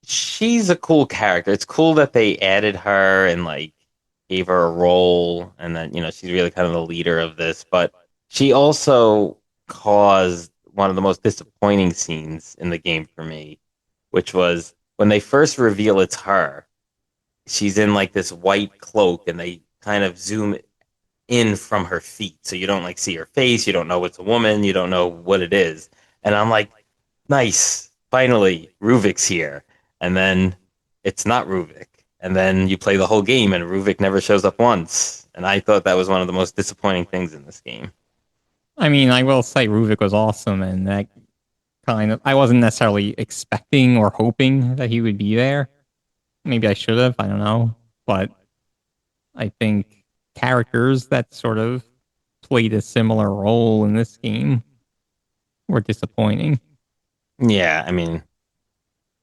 she's a cool character. It's cool that they added her and like gave her a role, and then she's really kind of the leader of this. But she also caused one of the most disappointing scenes in the game for me, which was when they first reveal it's her. She's in like this white cloak, and they kind of zoom in from her feet, so you don't like see her face. You don't know it's a woman. You don't know what it is. And I'm like, nice, finally, Ruvik's here. And then it's not Ruvik. And then you play the whole game, and Ruvik never shows up once. And I thought that was one of the most disappointing things in this game. I mean, I will say Ruvik was awesome, and that I wasn't necessarily expecting or hoping that he would be there. Maybe I should have, I don't know. But I think characters that sort of played a similar role in this game were disappointing. Yeah, I mean,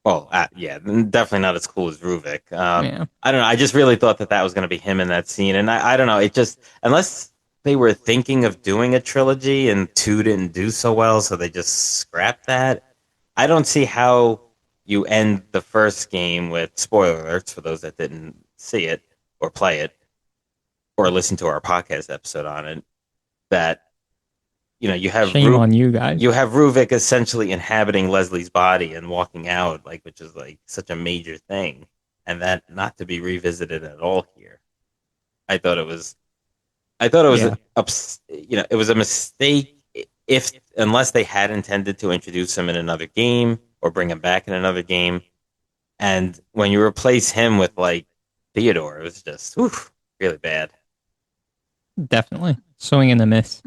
well, yeah, definitely not as cool as Ruvik. Yeah. I don't know. I just really thought that was going to be him in that scene. And I don't know. It just, unless they were thinking of doing a trilogy and 2 didn't do so well, so they just scrapped that. I don't see how you end the first game with spoiler alerts for those that didn't see it or play it or listen to our podcast episode on it. That you have shame on you guys. You have Ruvik essentially inhabiting Leslie's body and walking out, like, which is like such a major thing, and that not to be revisited at all here. I thought it was Yeah. it was a mistake unless they had intended to introduce him in another game or bring him back in another game. And when you replace him with like Theodore, it was just really bad. Definitely. Swing and a miss.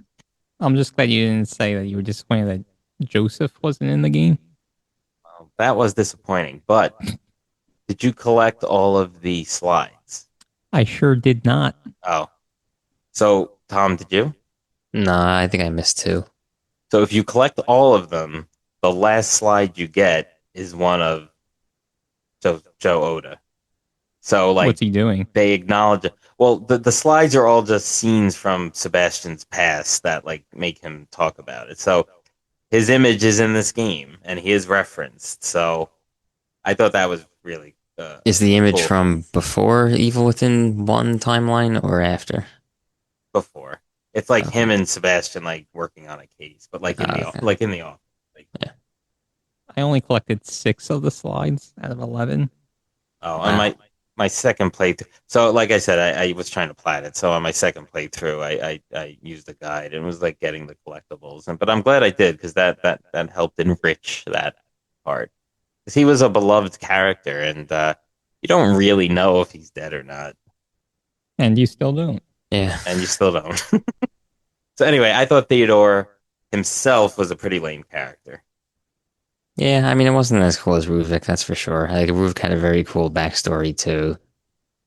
I'm just glad you didn't say that you were disappointed that Joseph wasn't in the game. Well, that was disappointing. But did you collect all of the slides? I sure did not. Oh. So, Tom, did you? No, I think I missed 2. So if you collect all of them, the last slide you get is one of Joe Oda. So, like, what's he doing? They acknowledge it. Well, the slides are all just scenes from Sebastian's past that like make him talk about it. So his image is in this game, and he is referenced. So I thought that was really is the image cool. From before Evil Within 1 timeline or after? Before. It's like him and Sebastian like working on a case, but like in the office. Like, yeah. I only collected 6 of the slides out of 11. Oh, Wow. and my second playthrough. So, like I said, I was trying to plat it. So on my second playthrough, I used the guide and was like getting the collectibles. But I'm glad I did because that helped enrich that part. Because he was a beloved character, and you don't really know if he's dead or not. And you still don't. Yeah. And you still don't. So anyway, I thought Theodore himself was a pretty lame character. Yeah, I mean, it wasn't as cool as Ruvik, that's for sure. Like, Ruvik had a very cool backstory, too.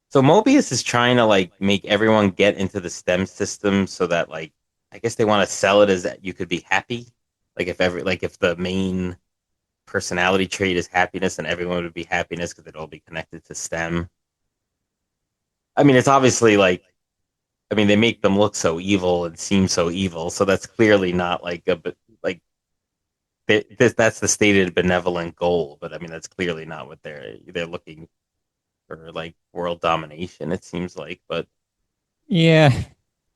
So Mobius is trying to like make everyone get into the STEM system so that like I guess they want to sell it as that you could be happy. Like if the main personality trait is happiness, then everyone would be happiness because they'd all be connected to STEM. I mean, it's obviously like they make them look so evil and seem so evil, so that's clearly not like that's the stated benevolent goal, but I mean that's clearly not what they're looking for, like world domination. It seems like, but Yeah.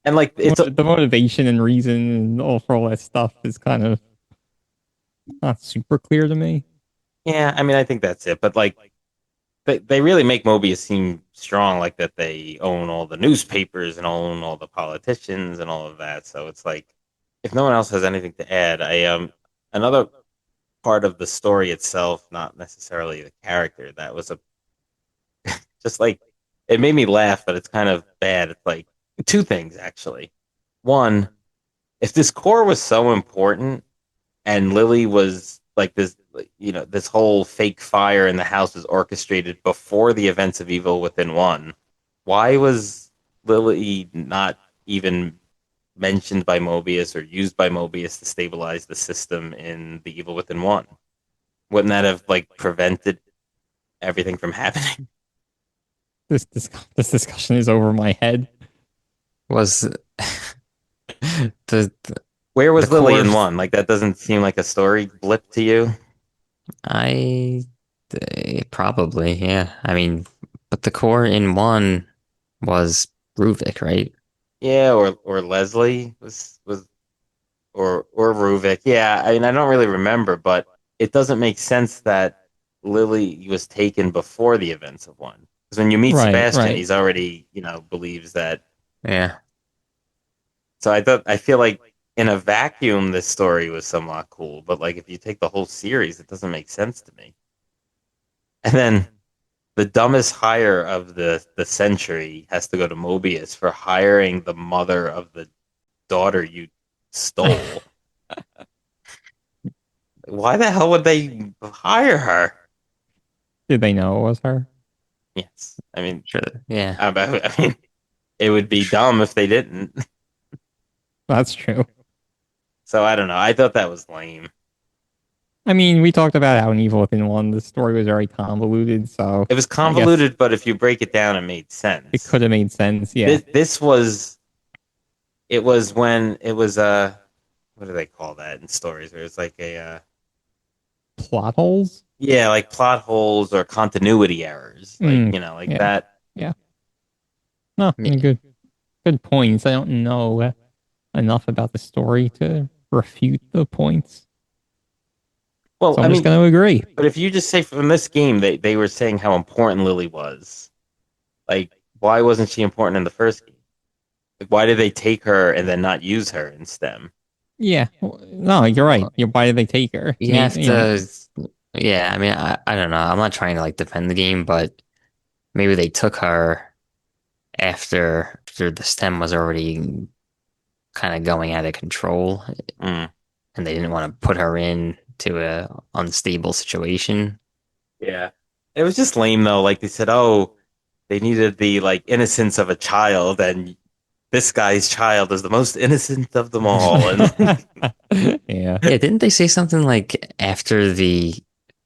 And like it's a, The motivation and reason and all for all that stuff is kind of not super clear to me. yeah, I mean I think that's it. But like they really make Mobius seem strong, like that they own all the newspapers and own all the politicians and all of that. So it's like if no one else has anything to add, I another part of the story itself, not necessarily the character, that was a just like it made me laugh, but it's kind of bad. It's like two things actually. One, if this core was so important and Lily was like this, this whole fake fire in the house was orchestrated before the events of Evil Within One, why was Lily not even mentioned by Mobius or used by Mobius to stabilize the system in the Evil Within One? Wouldn't that have like prevented everything from happening? This discussion is over my head. Was the Where the was Lily core? in one? Like that doesn't seem like a story blip to you. I probably, yeah. I mean, but the core in one was Ruvik, right? Yeah, or Leslie was or Ruvik. Yeah, I mean I don't really remember, but it doesn't make sense that Lily was taken before the events of one. Because when you meet Right, Sebastian, right. he's already, believes that. Yeah. So I feel like in a vacuum this story was somewhat cool, but like if you take the whole series, it doesn't make sense to me. And then the dumbest hire of the century has to go to Mobius for hiring the mother of the daughter you stole. Why the hell would they hire her? Did they know it was her? Yes, I mean, Sure. Yeah. I mean, it would be dumb if they didn't. That's true. So I don't know. I thought that was lame. I mean, we talked about how in Evil Within One, the story was very convoluted, so It was I guess convoluted, but if you break it down, it made it sense. could have made sense. Yeah. This was it was when it was what do they call that in stories where it's like a Plot holes? yeah, like plot holes or continuity errors, like Mm, like yeah. that. Yeah. No, Yeah. good points. I don't know enough about the story to refute the points, Well, so I I'm just mean, going to agree. but if you just say from this game they were saying how important Lily was, like why wasn't she important in the first game? Like why did they take her and then not use her in STEM? Yeah. No, you're right. Why did they take her? You Maybe, have to, yeah, I mean, I don't know. I'm not trying to like defend the game, but maybe they took her after the stem was already kind of going out of control Mm, and they didn't want to put her in to a unstable situation. yeah, it was just lame though. Like they said, oh, they needed the like innocence of a child, and this guy's child is the most innocent of them all. And yeah. Yeah, didn't they say something like after the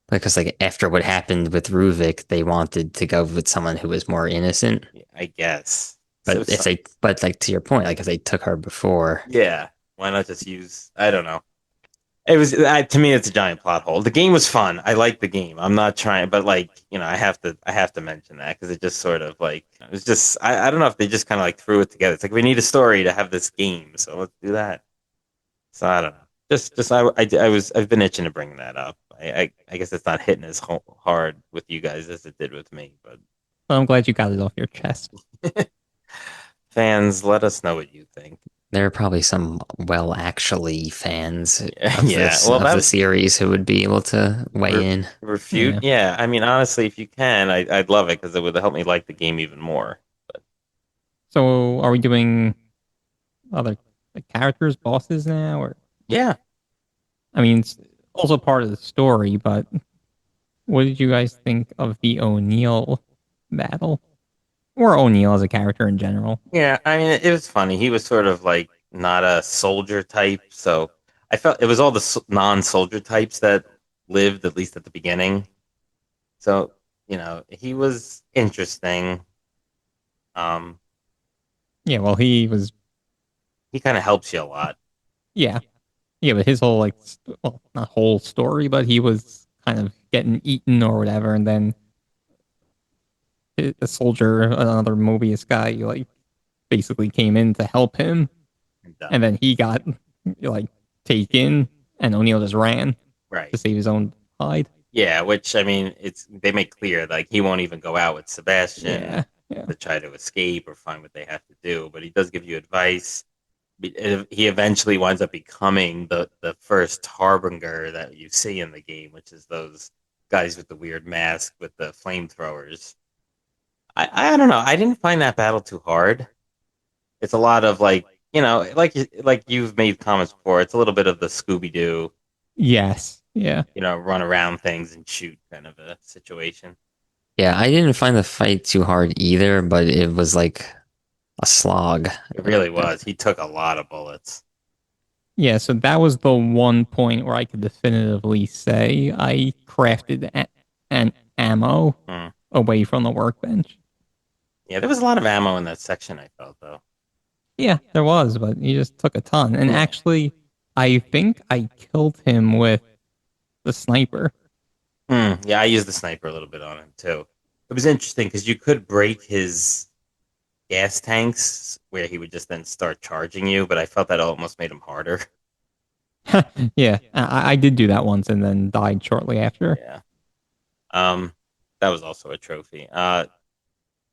because like after what happened with Ruvik, they wanted to go with someone who was more innocent. I guess so. But if they, but like to your point, like if they took her before, Yeah, why not just use? I don't know. It was to me, it's a giant plot hole. The game was fun. I like the game. I'm not trying, but like I have to mention that because it just sort of like it was just I don't know if they just kind of like threw it together. It's like we need a story to have this game, so let's do that. So I don't know. Just I've been itching to bring that up. I guess it's not hitting as hard with you guys as it did with me, but Well, I'm glad you got it off your chest. fans, let us know what you think. there are probably some well actually fans Yeah, of yeah. this Well, of the that series who would be able to weigh in. refute. Yeah. Yeah, I mean, honestly, if you can, I'd love it because it would help me like the game even more. But So, are we doing other like, characters, bosses now, or yeah, I mean, it's also part of the story, but what did you guys think of the O'Neill battle? Or O'Neill as a character in general? yeah. I mean, it was funny. He was sort of like not a soldier type, so I felt it was all the non-soldier types that lived at least at the beginning. So he was interesting. Um, Yeah, well, he was, he kind of helps you a lot. yeah. Yeah, but his whole, like, well, not whole story, but he was kind of getting eaten or whatever, and then a soldier, another Mobius guy, like, basically came in to help him, and then he got like taken, and O'Neill just ran Right. to save his own hide. Yeah, which I mean, they make clear like he won't even go out with Sebastian Yeah, yeah, to try to escape or find what they have to do, but he does give you advice. He eventually winds up becoming the first harbinger that you see in the game, which is those guys with the weird mask with the flamethrowers. I don't know. I didn't find that battle too hard. It's a lot of like like you've made comments before. It's a little bit of the Scooby Doo, yes, yeah. run around things and shoot kind of a situation. Yeah, I didn't find the fight too hard either, but it was like a slog. It really was. He took a lot of bullets. Yeah, so that was the one point where I could definitively say I crafted an ammo Hmm. away from the workbench. Yeah, there was a lot of ammo in that section. I felt though. Yeah, there was, but he just took a ton. And Yeah. actually, I think I killed him with the sniper. Yeah, I used the sniper a little bit on him too. It was interesting because you could break his gas tanks where he would just then start charging you, but I felt that almost made him harder. Yeah, I did do that once and then died shortly after. Yeah. Um, that was also a trophy.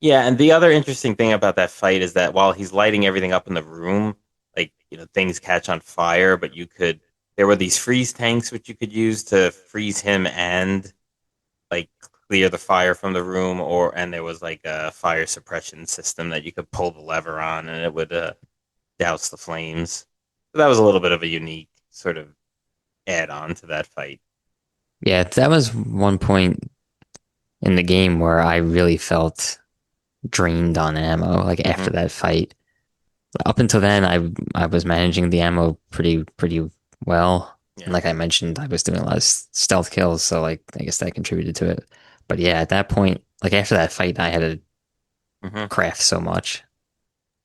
Yeah, and the other interesting thing about that fight is that while he's lighting everything up in the room, like, things catch on fire, but there were these freeze tanks which you could use to freeze him and like clear the fire from the room, and there was like a fire suppression system that you could pull the lever on and it would douse the flames. So that was a little bit of a unique sort of add on to that fight. Yeah, that was one point in the game where I really felt drained on ammo, like after that fight. Up until then, I was managing the ammo pretty well. Yeah. And like I mentioned, I was doing a lot of stealth kills, so like I guess that contributed to it. But yeah, at that point, like after that fight, I had to craft so much.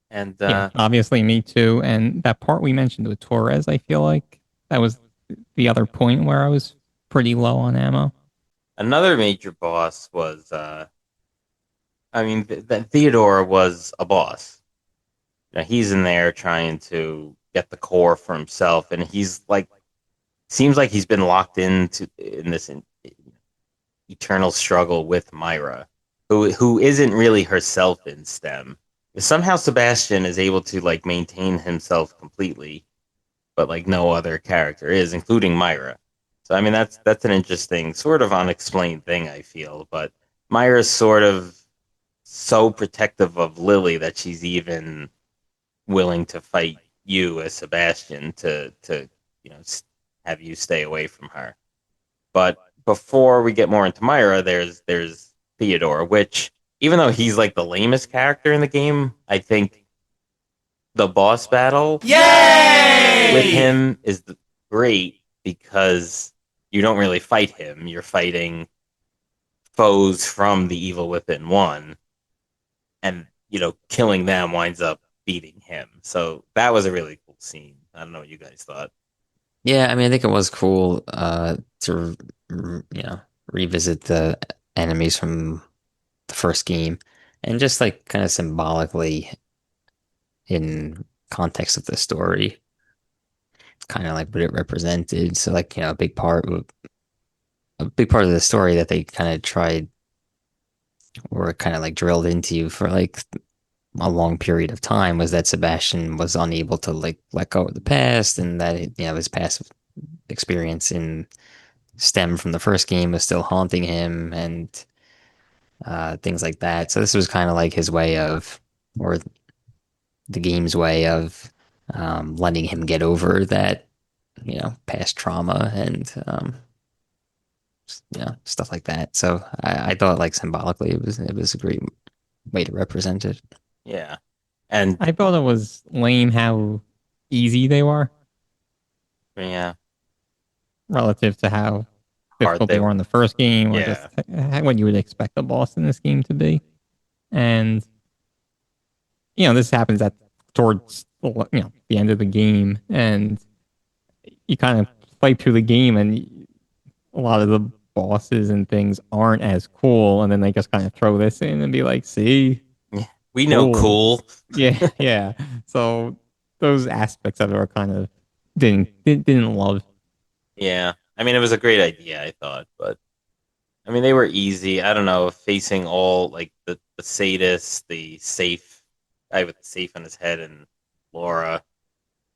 And Yeah, obviously me too. And that part we mentioned with Torres, I feel like that was the other point where I was pretty low on ammo. another major boss was, I mean, that Theodore was a boss. He's in there trying to get the core for himself, and he's like, seems like he's been locked in this eternal struggle with Myra, who isn't really herself in STEM. Somehow Sebastian is able to like maintain himself completely, but like no other character is, including Myra. So I mean that's an interesting sort of unexplained thing, I feel, but Myra's sort of so protective of Lily that she's even willing to fight you as Sebastian to have you stay away from her. But before we get more into Myra, there's Theodore, which even though he's like the lamest character in the game, I think the boss battle with him is great because you don't really fight him. You're fighting foes from the Evil Within 1, and killing them winds up beating him. So that was a really cool scene. I don't know what you guys thought. Yeah, I mean, I think it was cool to revisit the enemies from the first game, and just like kind of symbolically in context of the story, kind of like what it represented. So like, a big part of the story that they kind of tried or kind of like drilled into you for like a long period of time was that Sebastian was unable to like let go of the past, and that his past experience in STEM from the first game was still haunting him, and things like that. So this was kind of like his way of, or the game's way of, letting him get over that, past trauma and stuff like that. So I thought like symbolically it was a great way to represent it. Yeah. And I thought it was lame how easy they were yeah, relative to how hard difficult they were in the first game, or Yeah. just what you would expect a boss in this game to be. And this happens towards the end of the game, and you kind of play through the game, and a lot of the bosses and things aren't as cool, and then they just kind of throw this in and be like, "See, Yeah. We know cool. cool. Yeah, yeah. So those aspects of it are kind of didn't love. Yeah. I mean, it was a great idea, I thought, but I mean, they were easy. I don't know, facing all like the sadist, the safe guy with the safe on his head, and Laura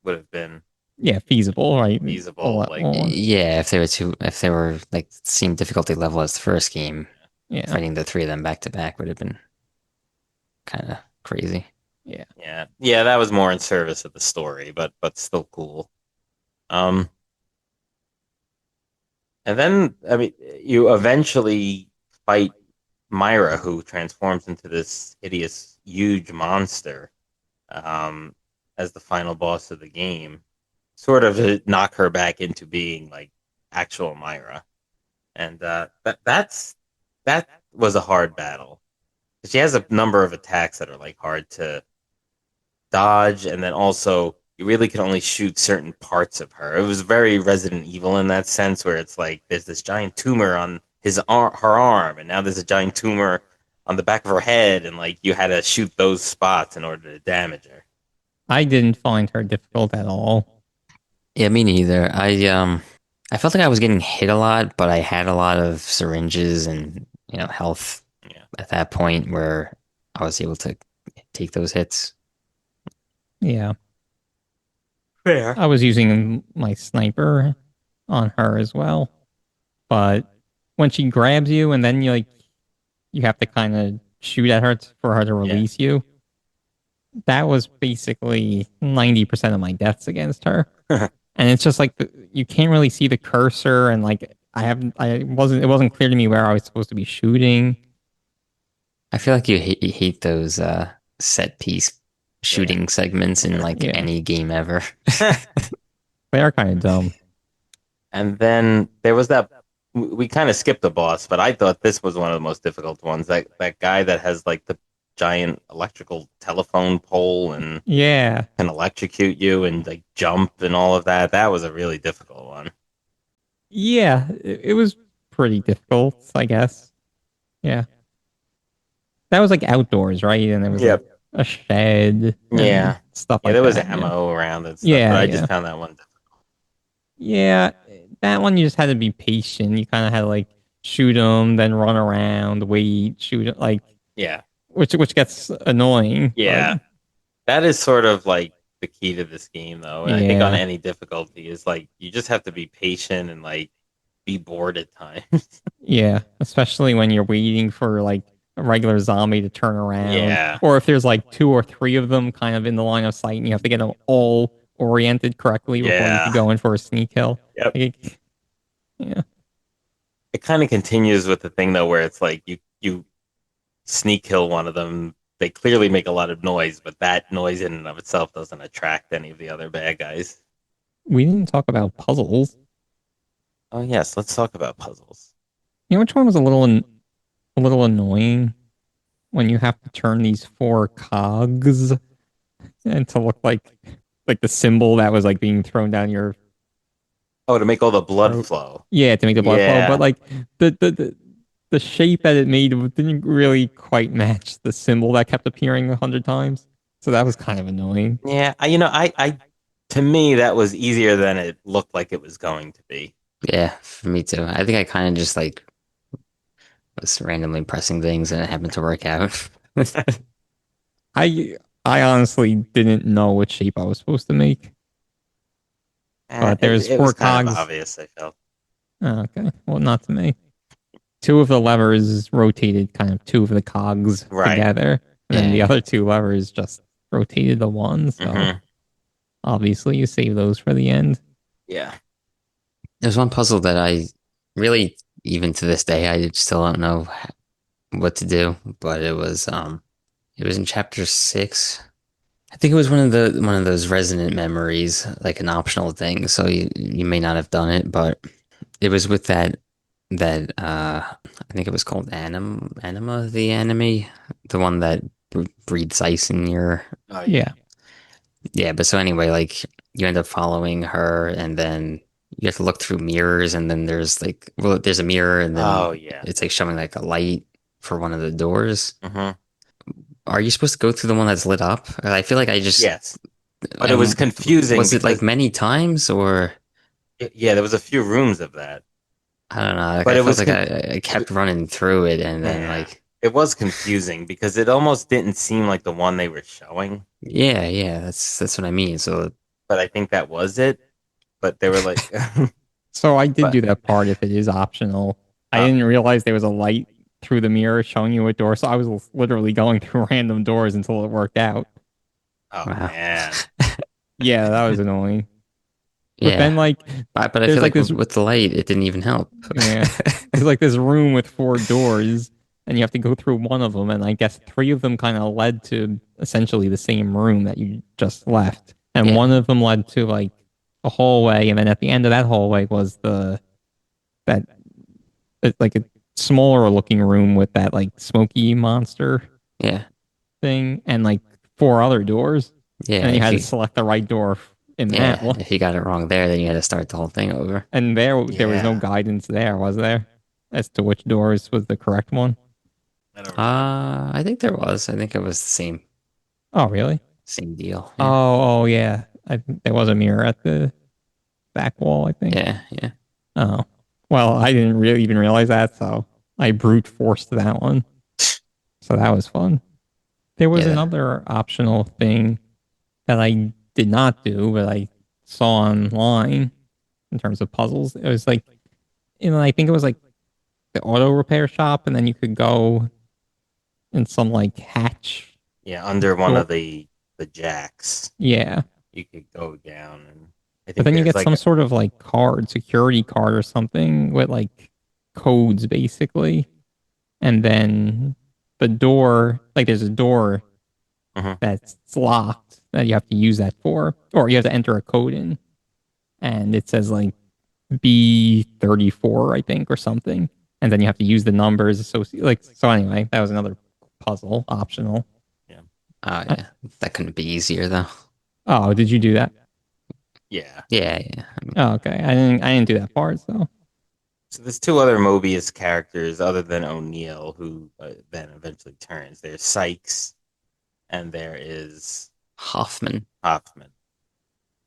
would have been Yeah, feasible, right? A feasible. lot Like, more. Yeah, if they were like same difficulty level as the first game, Yeah, fighting the three of them back to back would have been kind of crazy. yeah. yeah, yeah, that was more in service of the story, but still cool. Um, and then I mean, you eventually fight Myra, who transforms into this hideous, huge monster, um, as the final boss of the game, sort of to knock her back into being like actual Myra. And that was a hard battle. She has a number of attacks that are like hard to dodge, and then also you really can only shoot certain parts of her. It was very Resident Evil in that sense, where it's like there's this giant tumor on her arm, and now there's a giant tumor on the back of her head, and like you had to shoot those spots in order to damage her. I didn't find her difficult at all. Yeah, me neither. I felt like I was getting hit a lot, but I had a lot of syringes and health Yeah, at that point where I was able to take those hits. Yeah, fair. I was using my sniper on her as well, but when she grabs you and then you have to kind of shoot at her for her to Yeah, release you. That was basically 90% of my deaths against her. And it's just like you can't really see the cursor and like it wasn't clear to me where I was supposed to be shooting. I feel like you hate those set piece yeah, shooting segments in like Yeah. any game ever. They are kind of dumb. and then there was that. We kind of skipped the boss, but I thought this was one of the most difficult ones. That guy that has like the giant electrical telephone pole and Yeah. can electrocute you and like jump and all of that. That was a really difficult one. Yeah, it was pretty difficult, I guess. Yeah. That was like outdoors, right? And there was like Yep. a shed and Yeah. stuff Yeah, like there was that. Yeah. ammo around and stuff, but Yeah, I just yeah. found that one. Yeah, that one you just had to be patient. You kind of had to like shoot them, then run around, wait, shoot it, like Yeah. which gets annoying. But Yeah. That is sort of like the key to this game, though. And I think on yeah, any difficulty is like you just have to be patient and like be bored at times. yeah, especially when you're waiting for like a regular zombie to turn around, Yeah. or if there's like two or three of them kind of in the line of sight, and you have to get them all oriented correctly before you can Yeah. go in for a sneak kill. Yep. Like, yeah, It kind of continues with the thing though, where it's like you sneak kill one of them. They clearly make a lot of noise, but that noise in and of itself doesn't attract any of the other bad guys. we didn't talk about puzzles. Oh yes, let's talk about puzzles. You know which one was a little annoying when you have to turn these four cogs and to look like the symbol that was like being thrown down your Oh, to make all the blood throat. flow. Yeah, to make the blood flow, but Yeah. like the shape that it made didn't really quite match the symbol that kept appearing 100 times. So that was kind of annoying. Yeah, I to me that was easier than it looked like it was going to be. Yeah, for me too. I think I kind of just like was randomly pressing things and it happened to work out. I I honestly didn't know what shape I was supposed to make. But It, there's it was four kind of cogs. obvious, I felt. Oh, okay. Well, not to me. Two of the levers rotated kind of two of the cogs Right. together. And then the Yeah. other two levers just rotated the one. So Mhm. obviously you save those for the end. Yeah. There's one puzzle that I really, even to this day, I still don't know what to do, but it was in chapter 6. I think it was one of those resonant memories, like an optional thing. So you may not have done it, but it was with that I think it was called Anima the enemy, the one that breathes ice in your Oh Yeah. yeah. But so anyway, like you end up following her, and then you have to look through mirrors, and then there's a mirror, and then Oh yeah. it's like showing like a light for one of the doors. Hmm. are you supposed to go through the one that's lit up? I feel like I just Yes, but it was confusing was it like because many times or yeah, there was a few rooms of that, I don't know. Like but I it felt was like I it, kept running through it and then yeah, like it was confusing because it almost didn't seem like the one they were showing, yeah, that's what I mean. So but I think that was it. But they were like, So I did but do that part if it is optional. I oh, didn't realize there was a light through the mirror showing you a door, so I was literally going through random doors until it worked out. oh wow. man, Yeah, that was annoying. But Yeah. then like But I there's feel like like this with the light it didn't even help. yeah. There's like this room with four doors and you have to go through one of them and I guess three of them kind of led to essentially the same room that you just left. And Yeah. one of them led to like a hallway and then at the end of that hallway was the that like a smaller looking room with that like smoky monster Yeah. thing and like four other doors. Yeah. And then you had to select the right door in that one. If you got it wrong there, then you had to start the whole thing over. And there was no yeah, guidance there, was there? As to which doors was the correct one? I don't remember. I think there was. I think it was the Oh, really? same deal. Yeah. Oh, yeah. There was a mirror at the back wall, I think. Yeah. Oh. Well, I didn't really even realize that, so I brute forced that one. So that was fun. There was Yeah. another optional thing that I did not do, but I saw online in terms of puzzles. It was like, I think it was like the auto repair shop, and then you could go in some like hatch Yeah, under one door. of the jacks, Yeah. you could go down, and I But think then you there's get like some sort of like card, security card or something with like codes basically. And then the door, like there's a door mhm. that's locked that you have to use that for, or you have to enter a code in. And it says like B34, I think, or something. And then you have to use the numbers associated. Like, so anyway, that was another puzzle optional. Yeah, Oh Uh, yeah. That couldn't be easier though. Oh, did you do that? yeah. Yeah. Oh, okay. I didn't do that part, so. So there's two other Mobius characters other than O'Neill who then eventually turns. There's Sykes and there is Hoffman. Hoffman.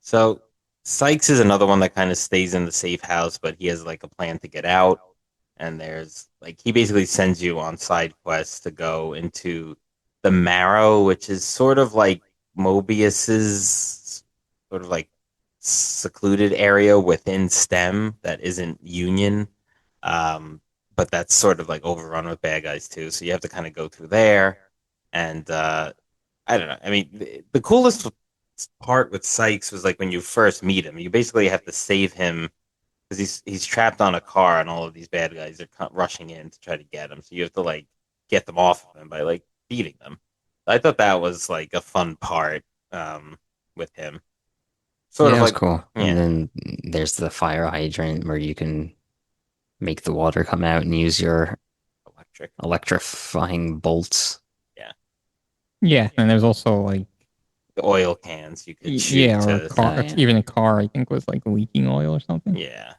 So Sykes is another one that kind of stays in the safe house, but he has like a plan to get out. And there's like he basically sends you on side quests to go into the Marrow, which is sort of like Mobius's sort of like secluded area within STEM that isn't Union. But that's sort of like overrun with bad guys too. So you have to kind of go through there. And I don't know. I mean, the coolest part with Sykes was like when you first meet him, you basically have to save him because he's trapped on a car and all of these bad guys are rushing in to try to get him. So you have to like get them off of him by like beating them. I thought that was like a fun part with him. Sort Yeah, of that was like cool. And yeah, then there's the fire hydrant where you can make the water come out and use your electric. electrifying bolts. Yeah, Yeah. And there's also like, the oil cans you could shoot yeah, or a to. car, Yeah. even a car, I think was like leaking oil or something. Yeah,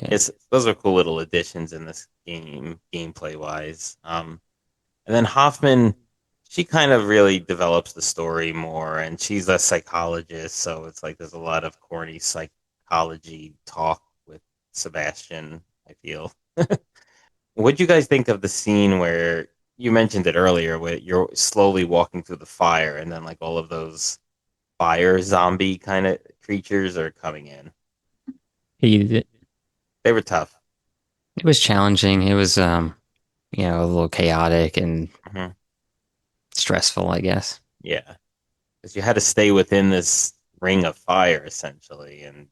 Yeah. it's those are cool little additions in this game, gameplay wise. And then Hoffman, she kind of really develops the story more, and she's a psychologist, so it's like there's a lot of corny psychology talk with Sebastian, I feel. What'd you guys think of the scene where you mentioned it earlier, where you're slowly walking through the fire, and then like all of those fire zombie kind of creatures are coming in? Hated it. They were tough. It was challenging. It was a little chaotic and Hmm. stressful, I guess. Yeah, because you had to stay within this ring of fire essentially, and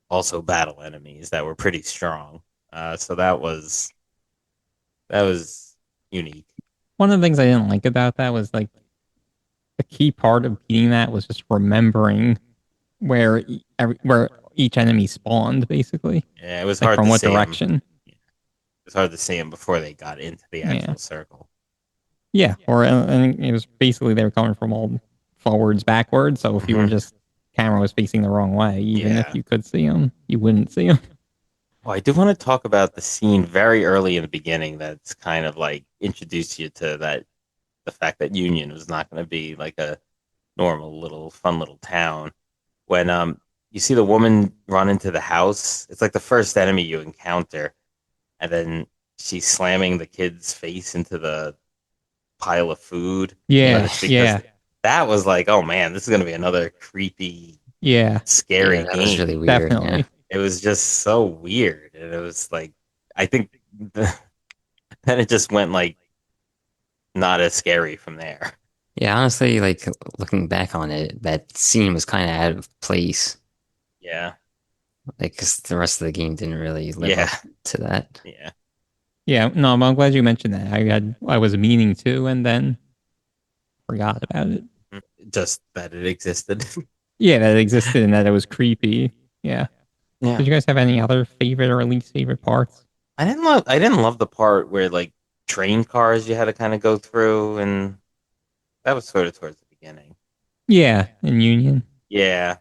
also battle enemies that were pretty strong. So that was unique. One of the things I didn't like about that was like the key part of beating that was just remembering where each enemy spawned, basically, Yeah, it was like hard from to what see them. direction. It was hard to see them before they got into the Yeah, actual circle. yeah. Or and it was basically they were coming from all forwards, backwards. So if you were Hmm. just camera was facing the wrong way, even if Yeah. you could see them, you wouldn't see them. Well, I do want to talk about the scene very early in the beginning that's kind of like introduced you to that the fact that Union was not going to be like a normal little fun little town. When you see the woman run into the house, it's like the first enemy you encounter, and then she's slamming the kid's face into the pile of food, but Yeah, it's because yeah, that was like, oh man, this is going to be another creepy, yeah, scary Yeah, that was game. really weird. Yeah. definitely. It was just so weird, and it was like, I think the, then it just went like not as scary from there. Yeah, honestly, like looking back on it, that scene was kind of out of place. Yeah, Like, 'cause the rest of the game didn't really live yeah, up to that. yeah. Yeah, no, I'm glad you mentioned that. I was meaning to, and then forgot about it. Just that it existed. Yeah, that it existed and that it was creepy. Yeah. Yeah, Did you guys have any other favorite or least favorite parts? I didn't love the part where like train cars you had to kind of go through, and that was sort of towards the beginning. Yeah, in Union. Yeah,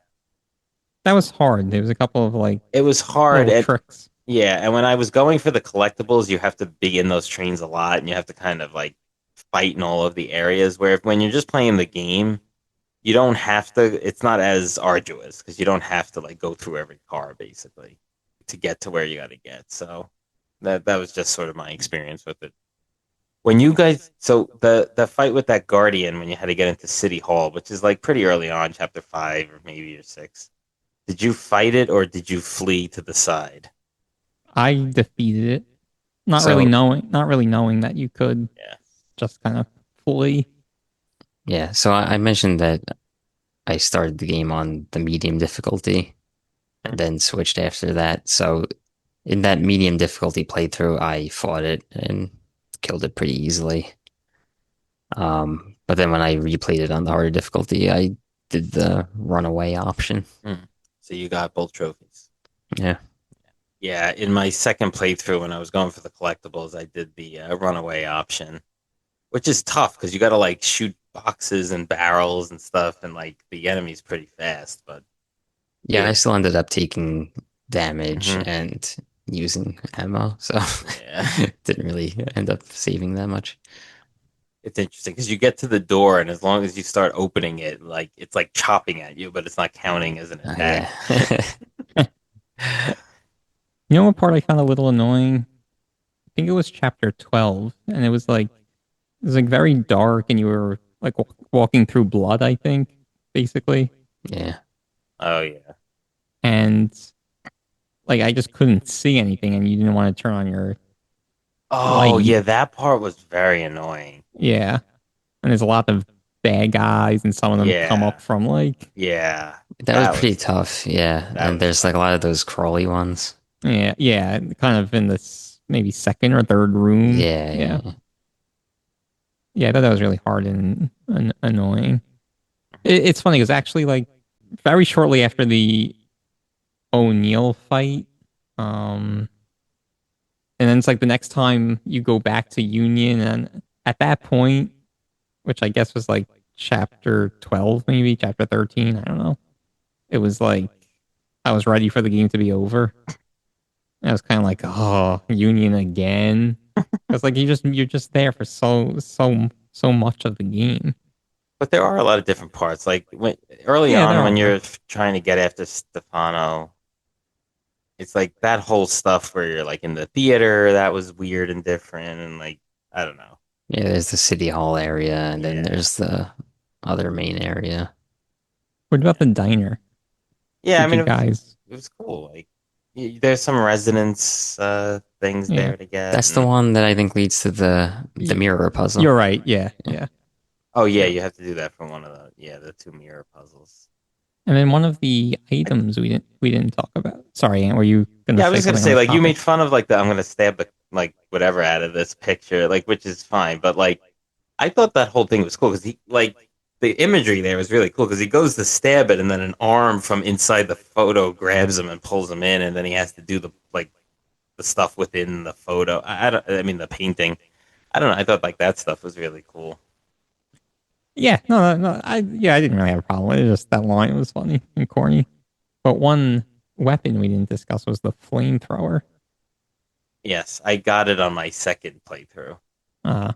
That was hard. There was a couple of like it was hard, little and tricks. yeah, and when I was going for the collectibles, you have to be in those trains a lot, and you have to kind of like fight in all of the areas. Where when you're just playing the game, you don't have to. It's not as arduous because you don't have to like go through every car basically to get to where you got to get. So that was just sort of my experience with it. When you guys, so the fight with that guardian when you had to get into City Hall, which is like pretty early on, chapter 5 or maybe or 6. Did you fight it or did you flee to the side? I defeated it, So, not really knowing that you could Yeah. just kind of flee. yeah, so I mentioned that I started the game on the medium difficulty and then switched after that. So, in that medium difficulty playthrough, I fought it and killed it pretty easily. But then when I replayed it on the harder difficulty, I did the runaway option. Hmm. So you got both trophies. Yeah. Yeah, in my second playthrough when I was going for the collectibles, I did the runaway option, which is tough because you got to like shoot boxes and barrels and stuff, and like the enemy's pretty fast. But Yeah, I it, still ended up taking damage mhm, and using ammo, so yeah, didn't really end up saving that much. it's interesting because you get to the door, and as long as you start opening it, like it's like chopping at you, but it's not counting as an attack. Yeah. You know what part I found a little annoying? I think it was chapter 12, and it was like very dark, and you were like walking through blood, I think, basically. Yeah. Oh yeah. And like I just couldn't see anything, and you didn't want to turn on your Oh light. yeah, that part was very annoying. Yeah. And there's a lot of bad guys, and some of them come Yeah, up from like, yeah, That was that pretty was tough. Yeah. that And was there's like a lot of those crawly ones. yeah, kind of in this maybe second or third room. Yeah. Yeah. Yeah. Yeah, I thought that was really hard and annoying. It's funny because actually, like, very shortly after the O'Neill fight, um, and then it's like the next time you go back to Union, and at that point, which I guess was like chapter 12, maybe chapter 13, I don't know. It was like I was ready for the game to be over. I was kind of like, oh, Union again. Because like you're just there for so much of the game. But there are a lot of different parts. Like when early Yeah, there on when are. you're trying to get after Stefano, it's like that whole stuff where you're like in the theater, that was weird and different and like I don't know. Yeah. There's the city hall area, and then Yeah. there's the other main area. What about the diner? Yeah, I Did mean you guys? it was cool. Like there's some resonance things Yeah, there to get That's the and one that I think leads to the Y- mirror puzzle. you're right. Yeah, Yeah. yeah. oh yeah, you have to do that for one of the two mirror puzzles. And then one of the items we didn't talk about. Sorry, Ant, were you gonna Yeah, I was say just gonna something on say this like you topic? made fun of like the I'm gonna stab the like whatever out of this picture, like which is fine, but like I thought that whole thing was cool because he like the imagery there was really cool because he goes to stab it and then an arm from inside the photo grabs him and pulls him in and then he has to do the like the stuff within the photo. I mean the painting. I don't know. I thought like that stuff was really cool. Yeah, no. I didn't really have a problem with it. Just that line was funny and corny. But one weapon we didn't discuss was the flamethrower. Yes, I got it on my second playthrough. Uh, I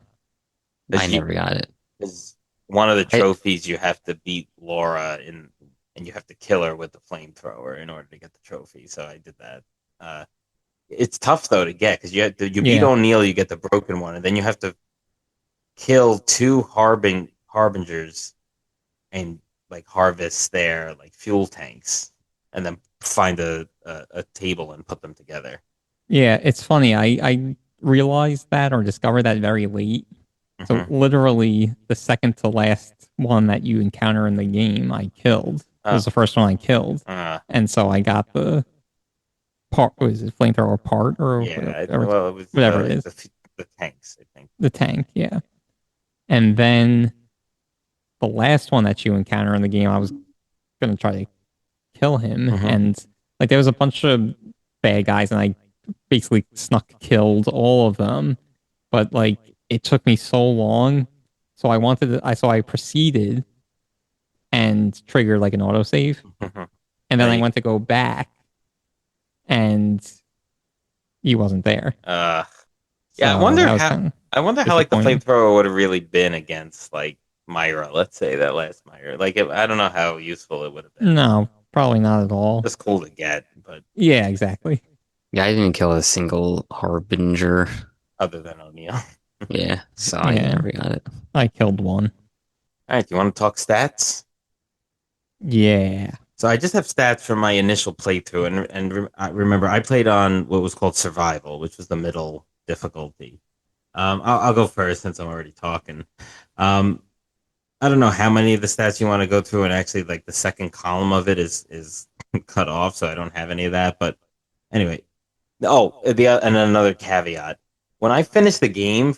Because you never got it. Is one of the I trophies you have to beat Laura in, and you have to kill her with the flamethrower in order to get the trophy. So I did that. Uh, it's tough though to get because you beat Yeah. O'Neill, you get the broken one, and then you have to kill two harbingers and like harvest their like fuel tanks, and then find a table and put them together. Yeah, it's funny. I realized that or discovered that very late. So Hmm. literally the second to last one that you encounter in the game, I killed. It was Oh, the first one I killed. uh, And so I got the part, was it flamethrower part or yeah. whatever, Well, it was whatever it is, the tanks, I think. the tank. Yeah. And then the last one that you encounter in the game, I was going to try to kill him. Hmm. And like there was a bunch of bad guys and I basically snuck killed all of them. But like it took me so long. So I proceeded and triggered like an autosave. And then I Right. went to go back and he wasn't there. Yeah. So that was kind of I wonder how like the disappointing. flamethrower would have really been against like Myra. Let's say that last Myra. Like, I don't know how useful it would have been. No, probably not at all. Just cool to get, but Yeah, exactly. yeah, I didn't kill a single harbinger. other than O'Neill. Yeah, so I Yeah, never got it. I killed one. All right. Do you want to talk stats? Yeah. So I just have stats from my initial playthrough, I remember I played on what was called survival, which was the middle difficulty. I'll go first since I'm already talking. Um, I don't know how many of the stats you want to go through, and actually, like the second column of it is cut off, so I don't have any of that. But anyway, and another caveat: when I finished the game,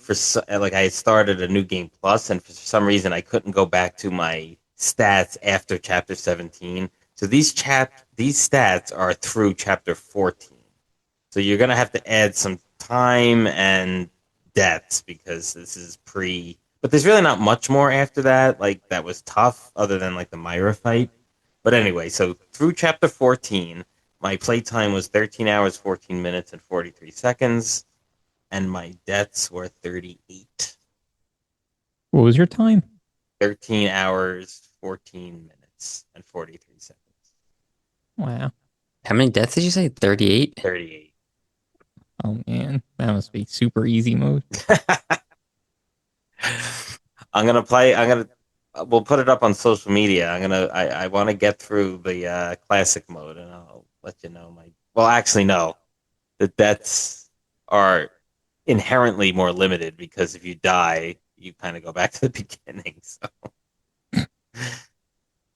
like I started a new game plus, and for some reason I couldn't go back to my stats after chapter 17. So these stats are through chapter 14. So you're gonna have to add some time and deaths because this is pre. But there's really not much more after that. Like that was tough, other than like the Myra fight. But anyway, so through chapter 14, my playtime was 13 hours, 14 minutes, and 43 seconds, and my deaths were 38. What was your time? 13 hours, 14 minutes, and 43 seconds. Wow. How many deaths did you say? 38? 38. Oh man, that must be super easy mode. I'm gonna play. We'll put it up on social media. I want to get through the classic mode, and I'll let you know my. Well, actually, no. The deaths are inherently more limited because if you die, you kind of go back to the beginning. So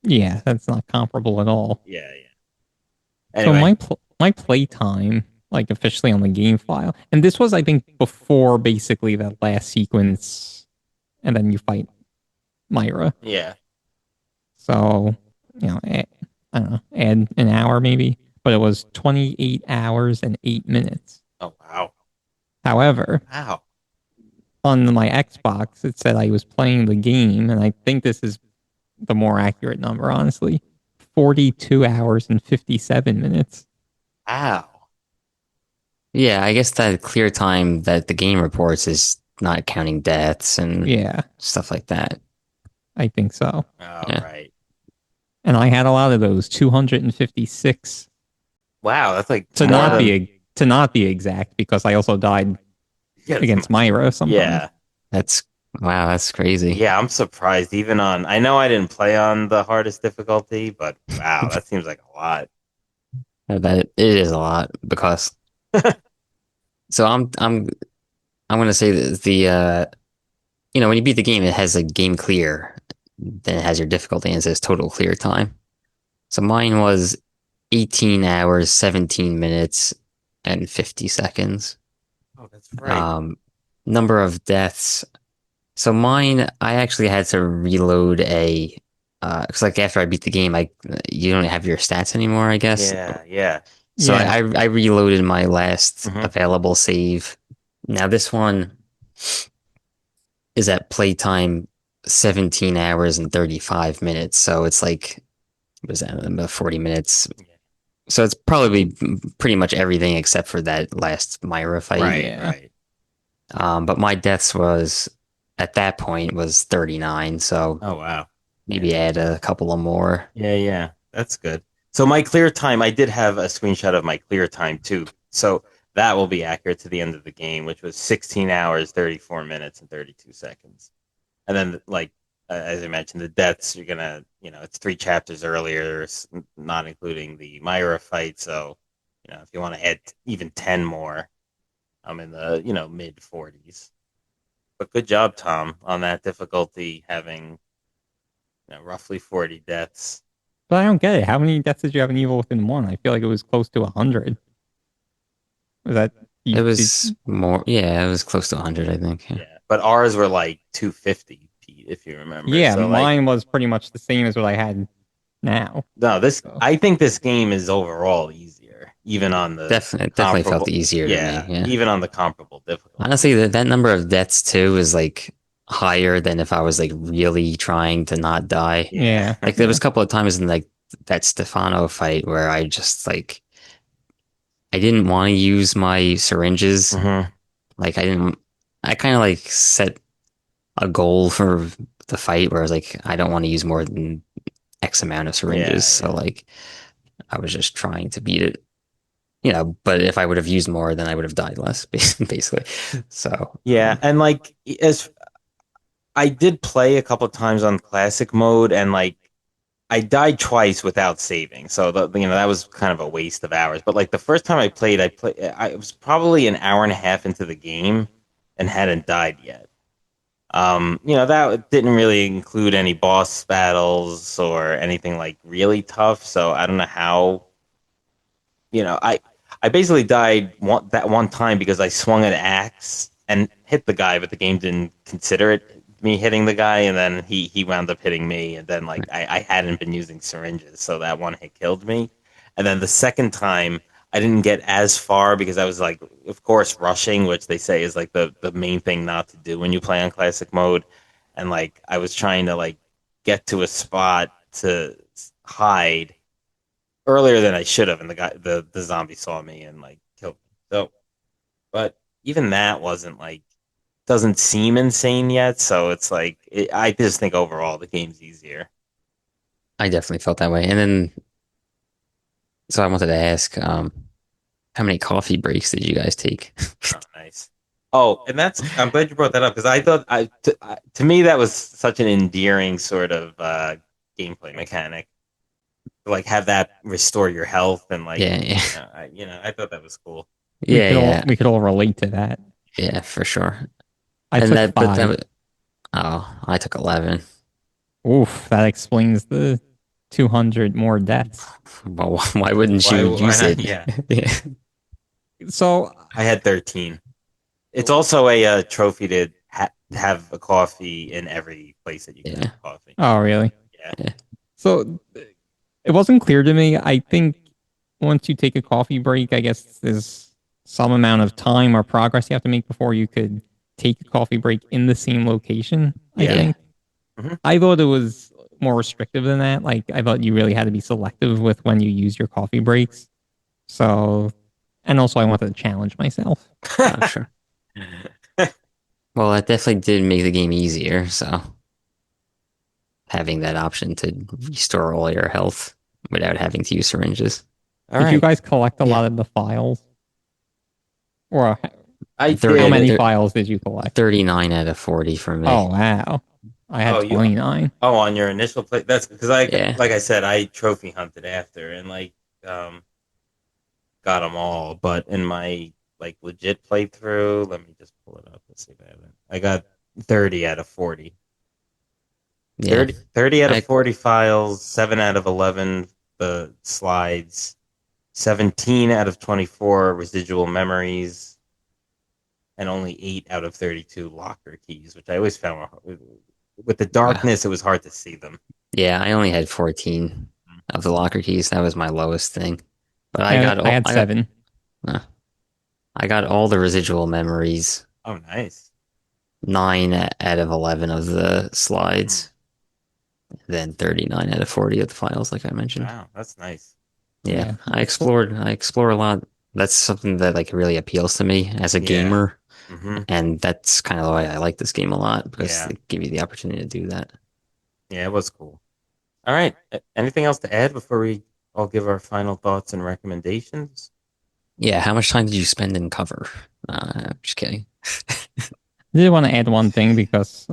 Yeah, that's not comparable at all. yeah, yeah. So Anyway, my play time, like officially on the game file, and this was I think before basically that last sequence, and then you fight Myra. yeah. So I don't know, add an hour maybe, but it was 28 hours and 8 minutes. Oh wow, However, wow. on my Xbox, it said I was playing the game, and I think this is the more accurate number, honestly. 42 hours and 57 minutes. Wow. Yeah, I guess that clear time that the game reports is not counting deaths and Yeah, stuff like that. I think so. All Yeah. right. And I had a lot of those 256 Wow, that's like to more not than be exact because I also died yeah, against Myra sometimes. yeah. That's wow, that's crazy. Yeah, I'm surprised. Even on, I know I didn't play on the hardest difficulty, but wow, that seems like a lot. That it is a lot because so I'm gonna say that when you beat the game it has a game clear, then it has your difficulty and it says total clear time. So mine was 18 hours, 17 minutes, and 50 seconds. Oh, that's right. Number of deaths. So mine, I actually had to reload because like after I beat the game, you don't have your stats anymore, I guess. Yeah, yeah. So Yeah. I reloaded my last Mhm. available save. Now this one is at playtime 17 hours and 35 minutes. So it's like, what is that, about 40 minutes? Yeah. So it's probably pretty much everything except for that last Myra fight. Right, Yeah. right. But my deaths was at that point was 39. So Oh wow. Yeah. maybe add a couple of more. Yeah, yeah. That's good. So my clear time, I did have a screenshot of my clear time too. So that will be accurate to the end of the game, which was 16 hours, 34 minutes, and 32 seconds. And then, like, as I mentioned, the deaths, you're gonna, it's 3 chapters earlier, not including the Myra fight. So, if you want to add even 10 more, I'm in the, mid 40s. But good job, Tom, on that difficulty, having, roughly 40 deaths. But I don't get it. How many deaths did you have in Evil Within 1? I feel like it was close to 100. Was that you It did? was more, yeah, it was close to 100, I think. Yeah. Yeah, but ours were like 250, Pete, if you remember. Yeah, So, like, mine was pretty much the same as what I had now. no, So, I think this game is overall easier, even on the Definitely felt comparable. easier to me. Yeah, Yeah. even on the comparable difficulty. Honestly, that number of deaths too is like higher than if I was like really trying to not die. Yeah. yeah, Like there yeah. was a couple of times in like that Stefano fight where I just like I didn't want to use my syringes. Hmm. Like I kind of like set a goal for the fight where I was like, I don't want to use more than X amount of syringes. Yeah, So yeah. like I was just trying to beat it, but if I would have used more, then I would have died less, basically. So Yeah, and like as I did play a couple times on classic mode, and like I died twice without saving, so that was kind of a waste of hours. But like the first time I was probably an hour and a half into the game and hadn't died yet. That didn't really include any boss battles or anything like really tough, so I don't know how, I basically died that one time because I swung an axe and hit the guy, but the game didn't consider it me hitting the guy, and then he wound up hitting me, and then like I hadn't been using syringes, so that one hit killed me. And then the second time I didn't get as far because I was like, of course, rushing, which they say is like the main thing not to do when you play on classic mode. And like I was trying to like get to a spot to hide earlier than I should have, and the zombie saw me and like killed me. So, but even that wasn't like doesn't seem insane yet. So it's like I just think overall the game's easier. I definitely felt that way. And then, so I wanted to ask, how many coffee breaks did you guys take? Oh, nice. Oh, and I'm glad you brought that up because I thought to me that was such an endearing sort of gameplay mechanic. Like have that restore your health and like Yeah, yeah, I thought that was cool. yeah, yeah, We could all relate to that. yeah, for sure. I And took that, but that, 5. I took 11. Oof, that explains the 200 more deaths. Well, why wouldn't you Why use not? it? Yeah, Yeah, So, I had 13. It's also a trophy to have a coffee in every place that you can yeah, have coffee. oh really? Yeah. yeah. So it wasn't clear to me. I think once you take a coffee break, I guess there's some amount of time or progress you have to make before you could take a coffee break in the same location. I Yeah. think. Hmm. I thought it was more restrictive than that. Like I thought you really had to be selective with when you use your coffee breaks. So, and also I wanted to challenge myself. Oh, sure. Well, that definitely did make the game easier. So having that option to restore all your health without having to use syringes. All Did you right. guys collect a Yeah. lot of the files? Or I Thirty- how did. many there- files did you collect? 39 out of 40 for me. Oh wow. I had Oh, you. 29. Oh, on your initial play. That's because Yeah. like I said, I trophy hunted after and like um got them all. But in my like legit playthrough, let me just pull it up. Let's see if I have it. I got 30 out of 40. Yeah. 30 out of I, 40 files, 7 out of 11 the slides, 17 out of 24 residual memories, and only 8 out of 32 locker keys, which I always found with the darkness, it was hard to see them. yeah, I only had 14 of the locker keys. That was my lowest thing. But I had 7. uh, I got all the residual memories, Oh, nice. 9 out of 11 of the slides, then 39 out of 40 of the files, like I mentioned. Wow, that's nice. Yeah, Yeah. I explore a lot. That's something that like really appeals to me as a Yeah. gamer. Hmm. And that's kind of why I like this game a lot because Yeah. they give you the opportunity to do that. Yeah, it was cool. All right. Anything else to add before we all give our final thoughts and recommendations? Yeah, how much time did you spend in cover? I'm just kidding. I did want to add one thing because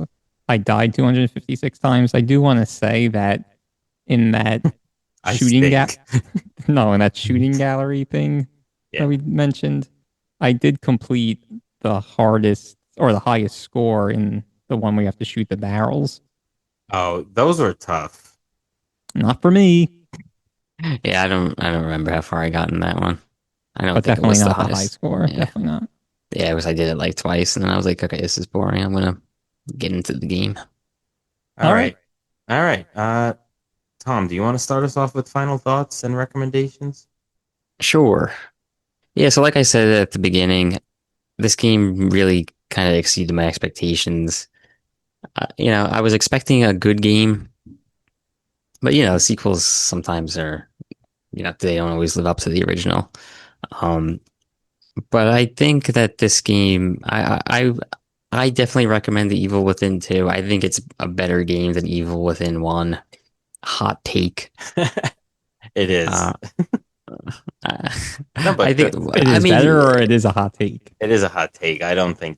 I died 256 times. I do want to say that in that I shooting gap, stayed. no, in that shooting gallery thing that Yeah. we mentioned, I did complete the hardest or the highest score in the one we have to shoot the barrels. Oh, those were tough. Not for me, Yeah, I don't remember how far I got in that one. I don't but think it definitely was the not the high highest. score. Yeah. Definitely not. Yeah, it was I did it like twice and then I was like, okay, this is boring. I'm gonna get into the game. All All right. right. All right. Tom, do you want to start us off with final thoughts and recommendations? Sure. Yeah, so like I said at the beginning, this game really kind of exceeded my expectations. I was expecting a good game, but sequels sometimes are, they don't always live up to the original. Um, but I think that this game, I definitely recommend the Evil Within 2. I think it's a better game than Evil Within 1. Hot take. It is. Uh, I No, I but think, good. It I is better mean, or it is a hot take. It is a hot take. I don't think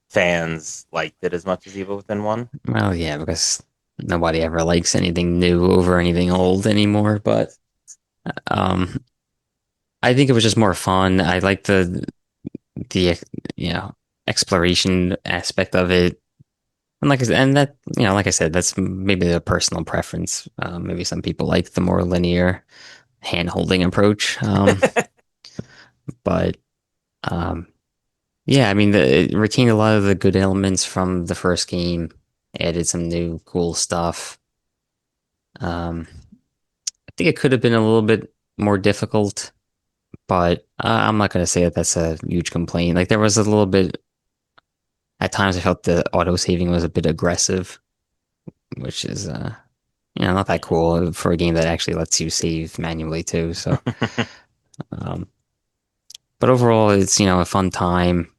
fans liked it as much as Evil Within 1. well, yeah, because nobody ever likes anything new over anything old anymore. But um, I think it was just more fun. I like the exploration aspect of it. And like I said, and that like I said, that's maybe the personal preference. Maybe some people like the more linear hand-holding approach. But um, yeah, I mean, it retained a lot of the good elements from the first game, added some new cool stuff. Um, I think it could have been a little bit more difficult, but I'm not going to say that that's a huge complaint. Like there was a little bit at times I felt the auto saving was a bit aggressive, which is not that Yeah. cool for a game that actually lets you save manually too. So, um, but overall, it's a fun time.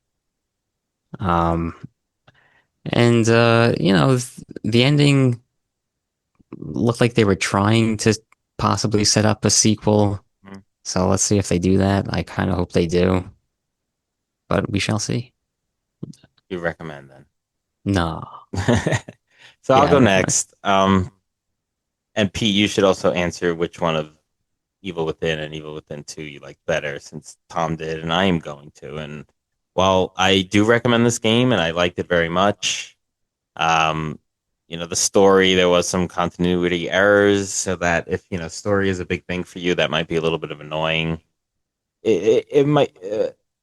Um, and the ending looked like they were trying to possibly set up a sequel. So let's see if they do that. I kind of hope they do, but we shall see. You recommend then. No. So I'll Yeah, I go recommend. next. And Pete, you should also answer which one of Evil Within and Evil Within 2 you like better, since Tom did, and I am going to. And while I do recommend this game and I liked it very much, um, the story, there was some continuity errors, so that if, story is a big thing for you, that might be a little bit of annoying. It might,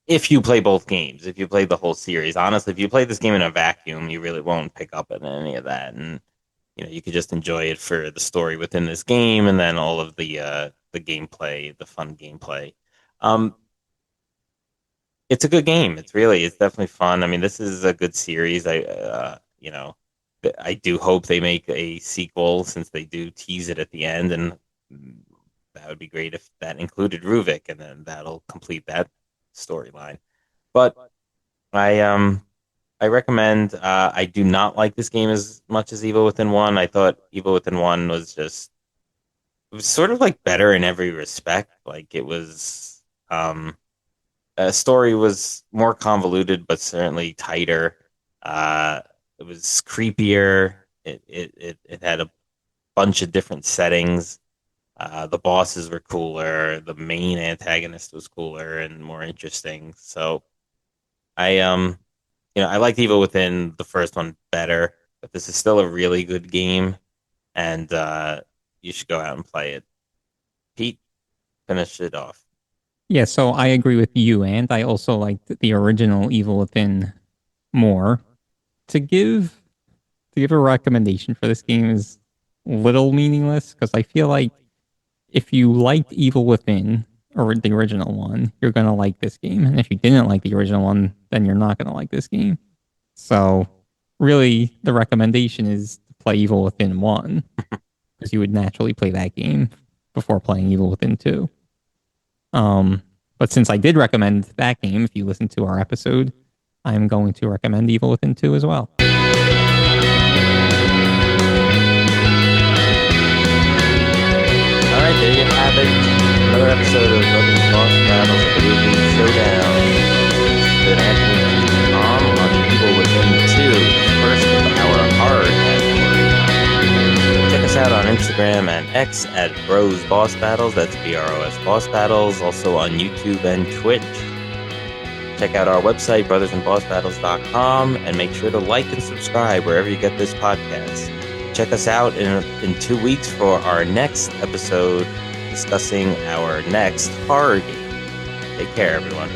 if you play both games, if you play the whole series. Honestly, if you play this game in a vacuum, you really won't pick up on any of that. And you could just enjoy it for the story within this game, and then all of the gameplay, the fun gameplay. Um, it's a good game. It's definitely fun. I mean, this is a good series. I do hope they make a sequel, since they do tease it at the end, and that would be great if that included Ruvik, and then that'll complete that storyline. But I I recommend. I do not like this game as much as Evil Within 1. I thought Evil Within 1 was just, it was sort of like better in every respect. Like it was, story was more convoluted, but certainly tighter. It was creepier. It had a bunch of different settings. The bosses were cooler. The main antagonist was cooler and more interesting. So I I liked Evil Within the first one better, but this is still a really good game, and you should go out and play it. Pete, finish it off. Yeah, so I agree with you, and I also liked the original Evil Within more. To give to give a recommendation for this game is little meaningless because I feel like if you liked Evil Within or the original one, you're gonna like this game. And if you didn't like the original one, then you're not gonna like this game. So really the recommendation is to play Evil Within 1 because you would naturally play that game before playing Evil Within 2. Um But since I did recommend that game, if you listen to our episode, I'm going to recommend Evil Within 2 as well. All right, there you have it. Another episode of Brothers and Boss Battles Video Game Showdown. This has been Anthony Tom on Evil Within 2, first of our horror category. Check us out on Instagram and X at Bros Boss Battles. That's BROS Boss Battles. Also on YouTube and Twitch. Check out our website, brothersandbossbattles.com, and make sure to like and subscribe wherever you get this podcast. Check us out in 2 weeks for our next episode discussing our next horror game. Take care, everyone.